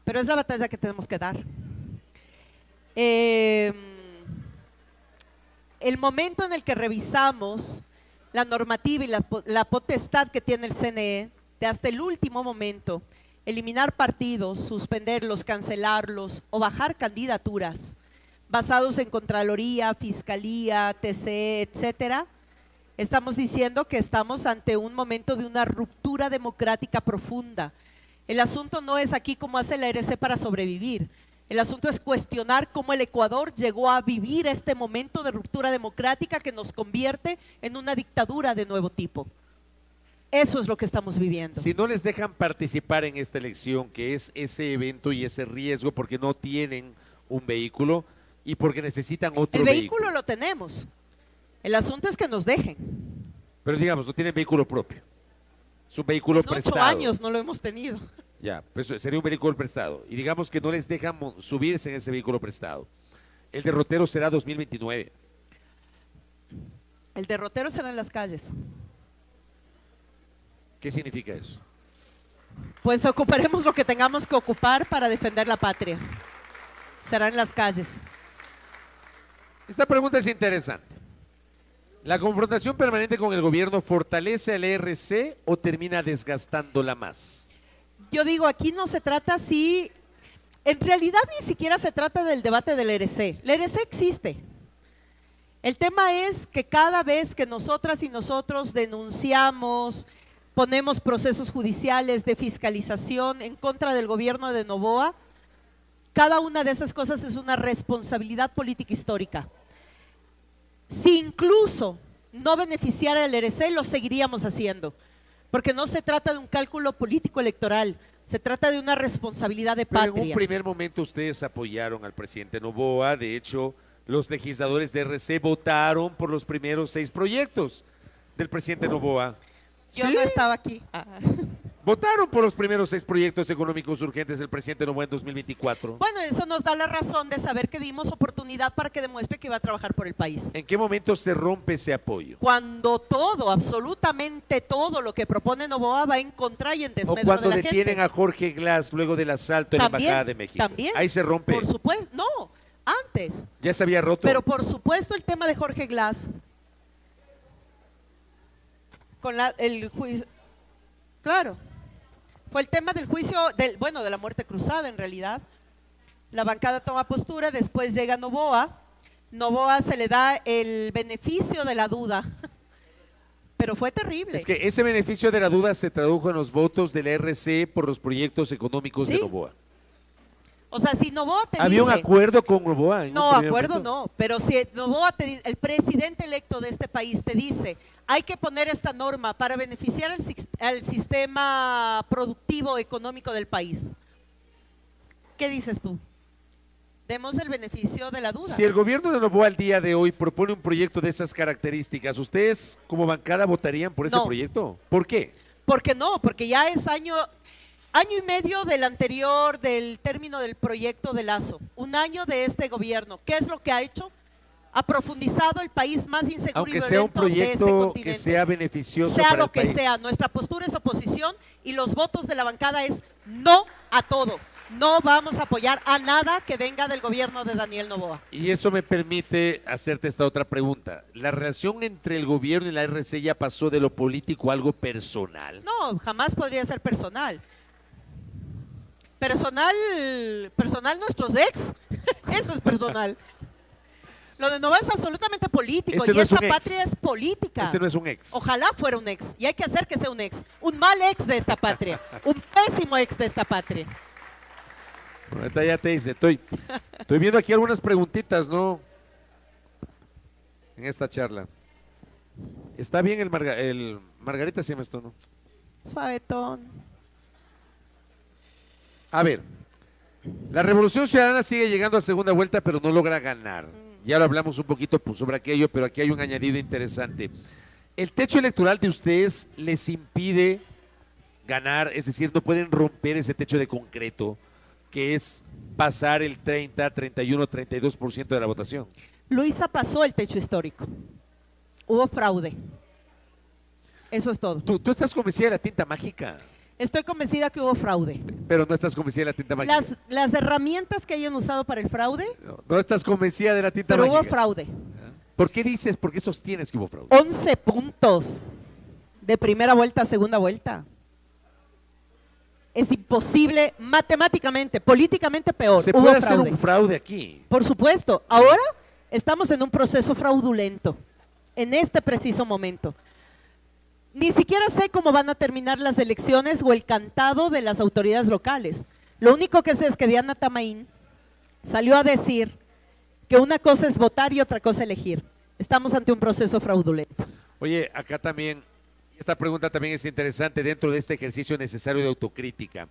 pero es la batalla que tenemos que dar. El momento en el que revisamos la normativa y la potestad que tiene el CNE, de hasta el último momento, eliminar partidos, suspenderlos, cancelarlos o bajar candidaturas basados en Contraloría, Fiscalía, TCE, etcétera, estamos diciendo que estamos ante un momento de una ruptura democrática profunda. El asunto no es aquí cómo hace la RC para sobrevivir. El asunto es cuestionar cómo el Ecuador llegó a vivir este momento de ruptura democrática que nos convierte en una dictadura de nuevo tipo. Eso es lo que estamos viviendo. Si no les dejan participar en esta elección, que es ese evento y ese riesgo porque no tienen un vehículo y porque necesitan otro El vehículo. vehículo lo tenemos. El asunto es que nos dejen. Pero digamos, no tienen vehículo propio. Es un vehículo En 8 prestado. años no lo hemos tenido. Ya, pues sería un vehículo prestado. Y digamos que no les dejan subirse en ese vehículo prestado. El derrotero será 2029. El derrotero será en las calles. ¿Qué significa eso? Pues ocuparemos lo que tengamos que ocupar para defender la patria. Será en las calles. Esta pregunta es interesante. ¿La confrontación permanente con el gobierno fortalece al ERC o termina desgastándola más? Yo digo, aquí no se trata si, en realidad ni siquiera se trata del debate del ERC. El ERC existe. El tema es que cada vez que nosotras y nosotros denunciamos, ponemos procesos judiciales de fiscalización en contra del gobierno de Noboa, cada una de esas cosas es una responsabilidad política histórica. Si incluso no beneficiara al ERC, lo seguiríamos haciendo, porque no se trata de un cálculo político electoral, se trata de una responsabilidad de Pero en un patria. primer momento ustedes apoyaron al presidente Noboa. De hecho, los legisladores de RC votaron por los primeros 6 proyectos del presidente Noboa. Yo Sí, no estaba aquí. votaron por los primeros 6 proyectos económicos urgentes del presidente Noboa en 2024. Bueno, eso nos da la razón de saber que dimos oportunidad para que demuestre que va a trabajar por el país. ¿En qué momento se rompe ese apoyo? Cuando todo, absolutamente todo lo que propone Noboa va en contra y en O desmedro cuando de la detienen gente. a Jorge Glass luego del asalto en la Embajada de México. También, Ahí se rompe. por supuesto, no, antes. Ya se había roto. Pero por supuesto el tema de Jorge Glass, con el juicio, claro, fue el tema del juicio, de la muerte cruzada en realidad. La bancada toma postura, después llega Noboa, Noboa se le da el beneficio de la duda, pero fue terrible. Es que ese beneficio de la duda se tradujo en los votos del RC por los proyectos económicos de Sí. Noboa. O sea, si Noboa te Había dice… un acuerdo con Noboa. en un No, primer acuerdo momento. no, pero si Noboa te dice, el presidente electo de este país te dice, hay que poner esta norma para beneficiar al sistema productivo económico del país. ¿Qué dices tú? demos el beneficio de la duda. Si el gobierno de Noboa al día de hoy propone un proyecto de esas características, ¿ustedes como bancada votarían por ese No. proyecto? ¿Por qué? ¿Por qué no? Porque ya es año y medio del anterior, del término del proyecto de Lazo. Un año de este gobierno. ¿Qué es lo que ha hecho? Ha profundizado el país más inseguro Aunque y sea un violento de este proyecto continente. que sea beneficioso Sea para lo el que país. sea, nuestra postura es oposición y los votos de la bancada es no a todo. No vamos a apoyar a nada que venga del gobierno de Daniel Noboa. Y eso me permite hacerte esta otra pregunta. ¿La relación entre el gobierno y la RC ya pasó de lo político a algo personal? No, jamás podría ser personal. Personal nuestros ex. Eso es personal. Lo de Noboa es absolutamente político Ese y no es esta un ex. patria es política. Ese no es un ex. Ojalá fuera un ex y hay que hacer que sea un ex. Un mal ex de esta patria. Un pésimo ex de esta patria. Ahorita ya te dice, estoy viendo aquí algunas preguntitas, ¿no? En esta charla. Está bien el Margarita se llama esto, ¿no? Suavetón. A ver, la Revolución Ciudadana sigue llegando a segunda vuelta, pero no logra ganar. Ya lo hablamos un poquito pues, sobre aquello, pero aquí hay un añadido interesante. ¿El techo electoral de ustedes les impide ganar? Es decir, no pueden romper ese techo de concreto, que es pasar el 30, 31, 32% de la votación. Luisa pasó el techo histórico. Hubo fraude. Eso es todo. Tú estás convencida de la tinta mágica, Estoy convencida que hubo fraude. pero no estás convencida de la tinta mágica. Las herramientas que hayan usado para el fraude, No estás convencida de la tinta pero mágica. hubo fraude. ¿Por qué dices, por qué sostienes que hubo fraude? 11 puntos de primera vuelta a segunda vuelta. Es imposible matemáticamente, políticamente peor. Se Hubo puede hacer fraude. un fraude aquí. Por supuesto. Ahora estamos en un proceso fraudulento, en este preciso momento. Ni siquiera sé cómo van a terminar las elecciones o el cantado de las autoridades locales. Lo único que sé es que Diana Tamaín salió a decir que una cosa es votar y otra cosa elegir. Estamos ante un proceso fraudulento. Oye, acá también, esta pregunta también es interesante dentro de este ejercicio necesario de autocrítica.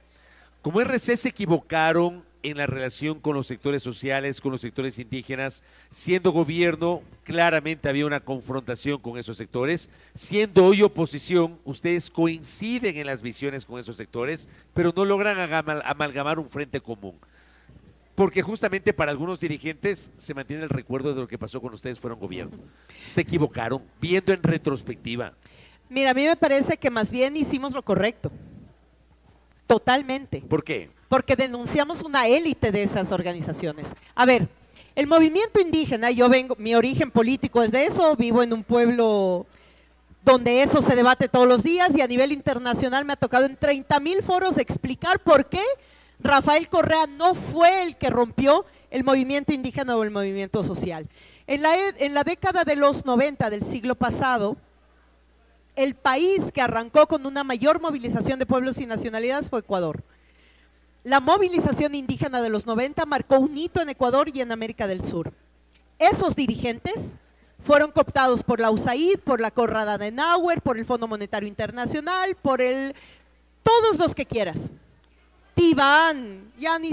Como RC se equivocaron en la relación con los sectores sociales, con los sectores indígenas, siendo gobierno, claramente había una confrontación con esos sectores, siendo hoy oposición, ustedes coinciden en las visiones con esos sectores, pero no logran amalgamar un frente común. Porque justamente para algunos dirigentes se mantiene el recuerdo de lo que pasó cuando ustedes fueron gobierno. Se equivocaron, viendo en retrospectiva. Mira, a mí me parece que más bien hicimos lo correcto. Totalmente. ¿Por qué? Porque denunciamos una élite de esas organizaciones. A ver, el movimiento indígena, mi origen político es de eso, vivo en un pueblo donde eso se debate todos los días y a nivel internacional me ha tocado en 30,000 foros explicar por qué Rafael Correa no fue el que rompió el movimiento indígena o el movimiento social. En la década de los 90 del siglo pasado, el país que arrancó con una mayor movilización de pueblos y nacionalidades fue Ecuador. La movilización indígena de los 90 marcó un hito en Ecuador y en América del Sur. Esos dirigentes fueron cooptados por la USAID, por la Konrad Adenauer, por el Fondo Monetario Internacional, todos los que quieras. Tibán, ya ni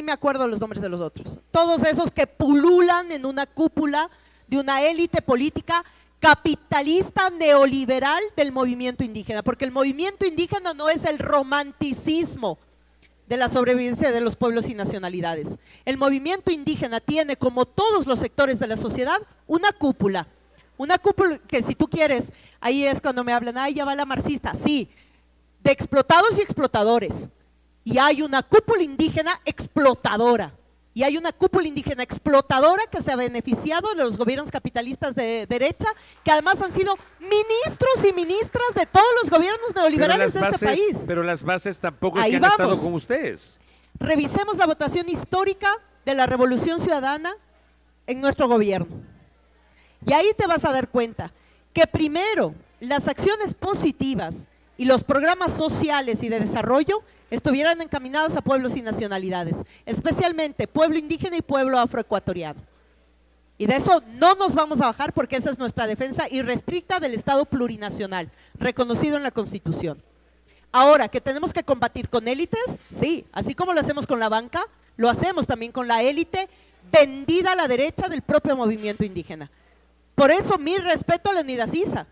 me acuerdo los nombres de los otros. Todos esos que pululan en una cúpula de una élite política capitalista neoliberal del movimiento indígena, porque el movimiento indígena no es el romanticismo de la sobrevivencia de los pueblos y nacionalidades. El movimiento indígena tiene, como todos los sectores de la sociedad, una cúpula que si tú quieres, ahí es cuando me hablan, ay, ya va la marxista, sí, de explotados y explotadores, y hay una cúpula indígena explotadora, y hay una cúpula indígena explotadora que se ha beneficiado de los gobiernos capitalistas de derecha, que además han sido ministros y ministras de todos los gobiernos neoliberales de este país. Pero las bases tampoco es Ahí que han vamos. estado con ustedes. Revisemos la votación histórica de la Revolución Ciudadana en nuestro gobierno. Y ahí te vas a dar cuenta que primero las acciones positivas y los programas sociales y de desarrollo estuvieran encaminados a pueblos y nacionalidades, especialmente pueblo indígena y pueblo afroecuatoriano. Y de eso no nos vamos a bajar porque esa es nuestra defensa irrestricta del Estado plurinacional, reconocido en la Constitución. Ahora, que tenemos que combatir con élites, sí, así como lo hacemos con la banca, lo hacemos también con la élite vendida a la derecha del propio movimiento indígena. Por eso mi respeto a Leonidas Issa,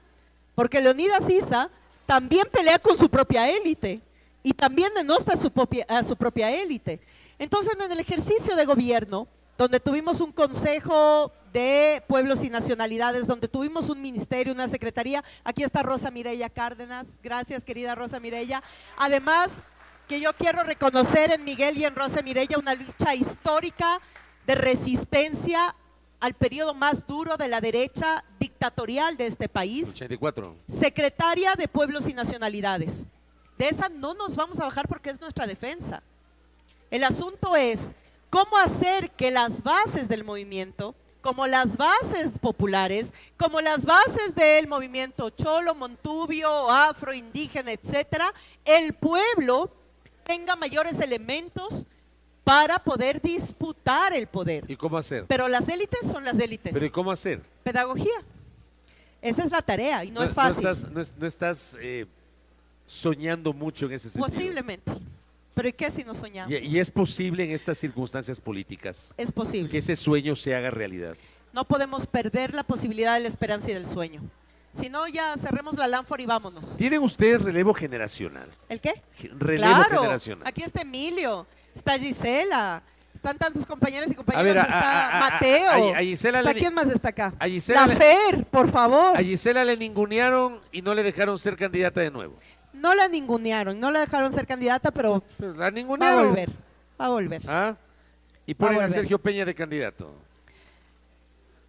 porque Leonidas Issa también pelea con su propia élite y también denosta a su propia élite. Entonces, en el ejercicio de gobierno, donde tuvimos un consejo de pueblos y nacionalidades, donde tuvimos un ministerio, una secretaría, aquí está Rosa Mireya Cárdenas, gracias querida Rosa Mireya. Además, que yo quiero reconocer en Miguel y en Rosa Mireya una lucha histórica de resistencia al periodo más duro de la derecha dictatorial de este país. 84. Secretaria de Pueblos y Nacionalidades. De esa no nos vamos a bajar porque es nuestra defensa. El asunto es cómo hacer que las bases del movimiento, como las bases populares, como las bases del movimiento cholo, montubio, afro, indígena, etcétera, el pueblo tenga mayores elementos para poder disputar el poder. ¿Y cómo hacer? Pero las élites son las élites. ¿Pero y cómo hacer? Pedagogía. Esa es la tarea y no es fácil. No estás soñando mucho en ese sentido. Posiblemente. Pero ¿y qué si no soñamos? Y es posible en estas circunstancias políticas Es posible. que ese sueño se haga realidad. No podemos perder la posibilidad de la esperanza y del sueño. Si no, ya cerremos la lámpara y vámonos. ¿Tienen ustedes relevo generacional? ¿El qué? Relevo Claro, generacional. aquí está Emilio, está Gisela, están tantos compañeros y compañeras, A ver, está Mateo. a Gisela ¿Está le- quién más está acá? a Gisela La le- Fer, por favor. A Gisela le ningunearon y no le dejaron ser candidata de nuevo. No la ningunearon, no la dejaron ser candidata, pero Pero la va a ningunearon. volver, va a volver. ¿Ah? Y ponen a volver. Sergio Peña de candidato.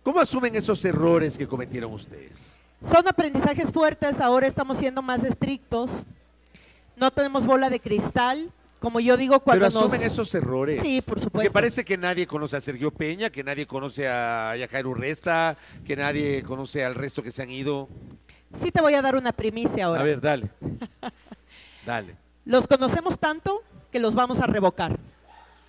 ¿Cómo asumen esos errores que cometieron ustedes? Son aprendizajes fuertes, ahora estamos siendo más estrictos, no tenemos bola de cristal, como yo digo cuando Pero asumen esos errores. Sí, por supuesto. Porque parece que nadie conoce a Sergio Peña, que nadie conoce a Yajair Urresta, que nadie conoce al resto que se han ido. Sí te voy a dar una primicia ahora. A ver, dale. Dale. Los conocemos tanto que los vamos a revocar.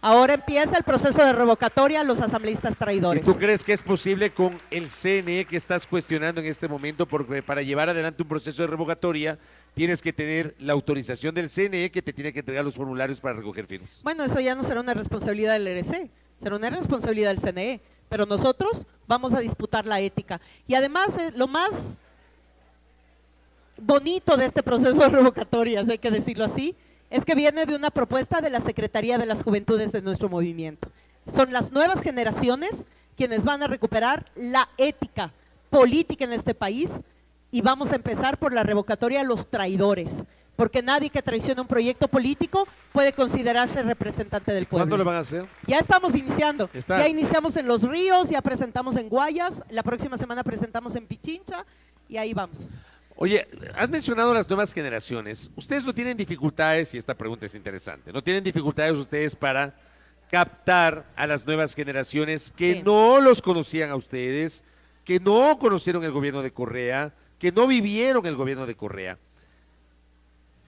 Ahora empieza el proceso de revocatoria a los asambleístas ¿Y traidores. tú crees que es posible con el CNE que estás cuestionando en este momento? Porque para llevar adelante un proceso de revocatoria tienes que tener la autorización del CNE que te tiene que entregar los formularios para recoger firmas. Bueno, eso ya no será una responsabilidad del RC, será una responsabilidad del CNE, pero nosotros vamos a disputar la ética. Y además, lo más bonito de este proceso de revocatoria, hay que decirlo así, es que viene de una propuesta de la Secretaría de las Juventudes de nuestro movimiento. Son las nuevas generaciones quienes van a recuperar la ética política en este país y vamos a empezar por la revocatoria a los traidores, porque nadie que traicione un proyecto político puede considerarse representante del pueblo. ¿Cuándo lo van a hacer? Ya estamos iniciando, Está. ya iniciamos en Los Ríos, ya presentamos en Guayas, la próxima semana presentamos en Pichincha y ahí vamos. Oye, has mencionado las nuevas generaciones. ¿Ustedes no tienen dificultades, y esta pregunta es interesante, no tienen dificultades ustedes para captar a las nuevas generaciones que Sí. no los conocían a ustedes, que no conocieron el gobierno de Correa, que no vivieron el gobierno de Correa?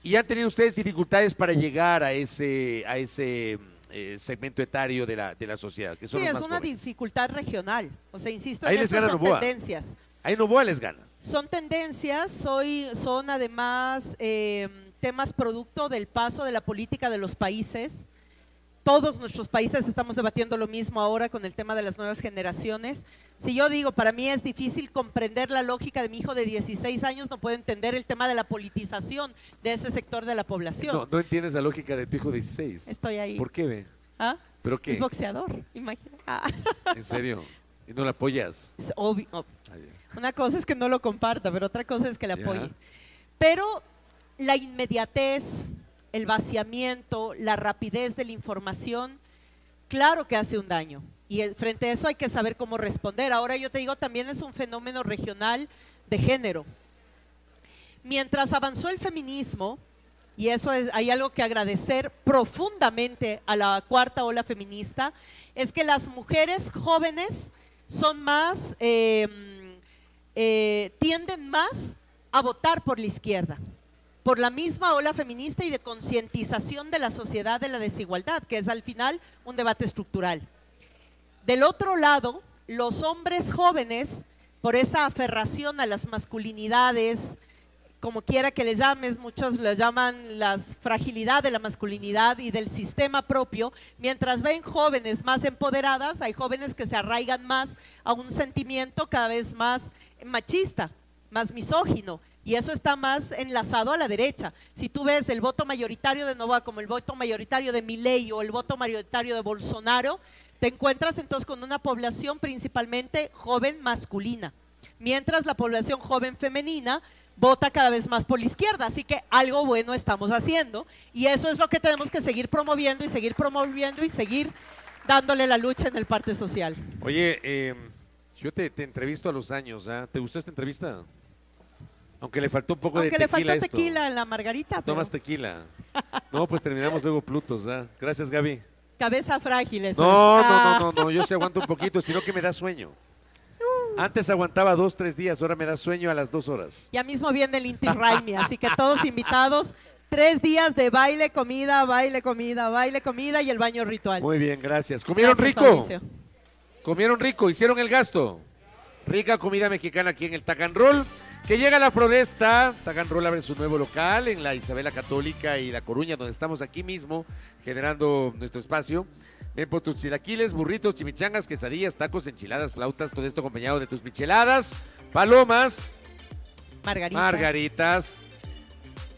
¿Y han tenido ustedes dificultades para llegar a ese segmento etario de la sociedad? Que son Sí, los es más una jóvenes? dificultad regional, o sea, insisto, Ahí en les eso gana son Noboa. tendencias. Ahí Noboa les gana. Son tendencias, son además temas producto del paso de la política de los países. Todos nuestros países estamos debatiendo lo mismo ahora con el tema de las nuevas generaciones. Si yo digo, para mí es difícil comprender la lógica de mi hijo de 16 años, no puedo entender el tema de la politización de ese sector de la población. No, no entiendes la lógica de tu hijo de 16. Estoy ahí. ¿Por qué, ve? ¿Ah? ¿Pero qué? Es boxeador, imagina. Ah, ¿En serio? ¿Y no la apoyas? es obvio. Ay, ya. Una cosa es que no lo comparta, pero otra cosa es que le Ya. apoye. Pero la inmediatez, el vaciamiento, la rapidez de la información, claro que hace un daño. Y frente a eso hay que saber cómo responder. Ahora yo te digo, también es un fenómeno regional de género. Mientras avanzó el feminismo, y eso es, hay algo que agradecer profundamente a la cuarta ola feminista, es que las mujeres jóvenes son más, tienden más a votar por la izquierda, por la misma ola feminista y de concientización de la sociedad de la desigualdad, que es al final un debate estructural. Del otro lado, los hombres jóvenes, por esa aferración a las masculinidades como quiera que le llames, muchos le llaman la fragilidad de la masculinidad y del sistema propio, mientras ven jóvenes más empoderadas, hay jóvenes que se arraigan más a un sentimiento cada vez más machista, más misógino, y eso está más enlazado a la derecha. Si tú ves el voto mayoritario de Noboa como el voto mayoritario de Milei o el voto mayoritario de Bolsonaro, te encuentras entonces con una población principalmente joven masculina, mientras la población joven femenina vota cada vez más por la izquierda, así que algo bueno estamos haciendo y eso es lo que tenemos que seguir promoviendo y seguir dándole la lucha en el parte social. Oye, yo te entrevisto a los años, ¿ah? ¿Te gustó esta entrevista? Aunque le faltó un poco de tequila. Aunque le faltó esto. tequila en la margarita. Tomas tequila. No, pues terminamos luego Plutos, ¿ah? Gracias, Gaby. Cabeza frágil, eso No, yo sí aguanto un poquito, sino que me da sueño. Antes aguantaba 2, 3 días, ahora me da sueño a las 2 horas. Ya mismo viene el Inti Raymi, así que todos invitados, 3 días de baile, comida y el baño ritual. Muy bien, gracias. ¿Comieron Gracias, rico? Fabricio. ¿Comieron rico? ¿Hicieron el gasto? Rica comida mexicana aquí en el Tac and Roll. Que llega la Floresta, Tac and Roll abre su nuevo local en la Isabela Católica y La Coruña, donde estamos aquí mismo generando nuestro espacio. Ven por tus chilaquiles, burritos, chimichangas, quesadillas, tacos, enchiladas, flautas, todo esto acompañado de tus micheladas, palomas, margaritas,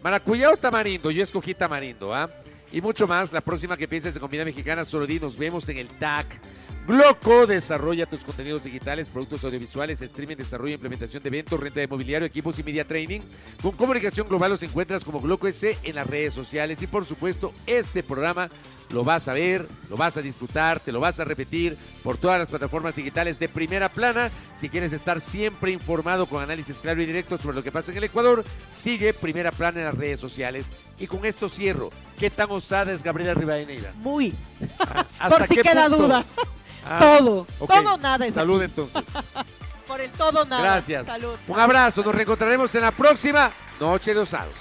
maracuyá o tamarindo, yo escogí tamarindo, ¿ah? Y mucho más. La próxima que pienses de comida mexicana, solo di, nos vemos en el TAC. Gloco desarrolla tus contenidos digitales, productos audiovisuales, streaming, desarrollo e implementación de eventos, renta de mobiliario, equipos y media training. Con comunicación global los encuentras como Gloco S en las redes sociales y por supuesto este programa lo vas a ver, lo vas a disfrutar, te lo vas a repetir por todas las plataformas digitales de Primera Plana. Si quieres estar siempre informado con análisis claro y directo sobre lo que pasa en el Ecuador, sigue Primera Plana en las redes sociales. Y con esto cierro. ¿Qué tan osada es Gabriela Rivadeneira? Muy. ¿Hasta por si qué queda punto? duda. Ok. Todo nada es Salud aquí. entonces. Por el todo nada. Gracias. Salud. Un abrazo, nos reencontraremos en la próxima Noche de Osados.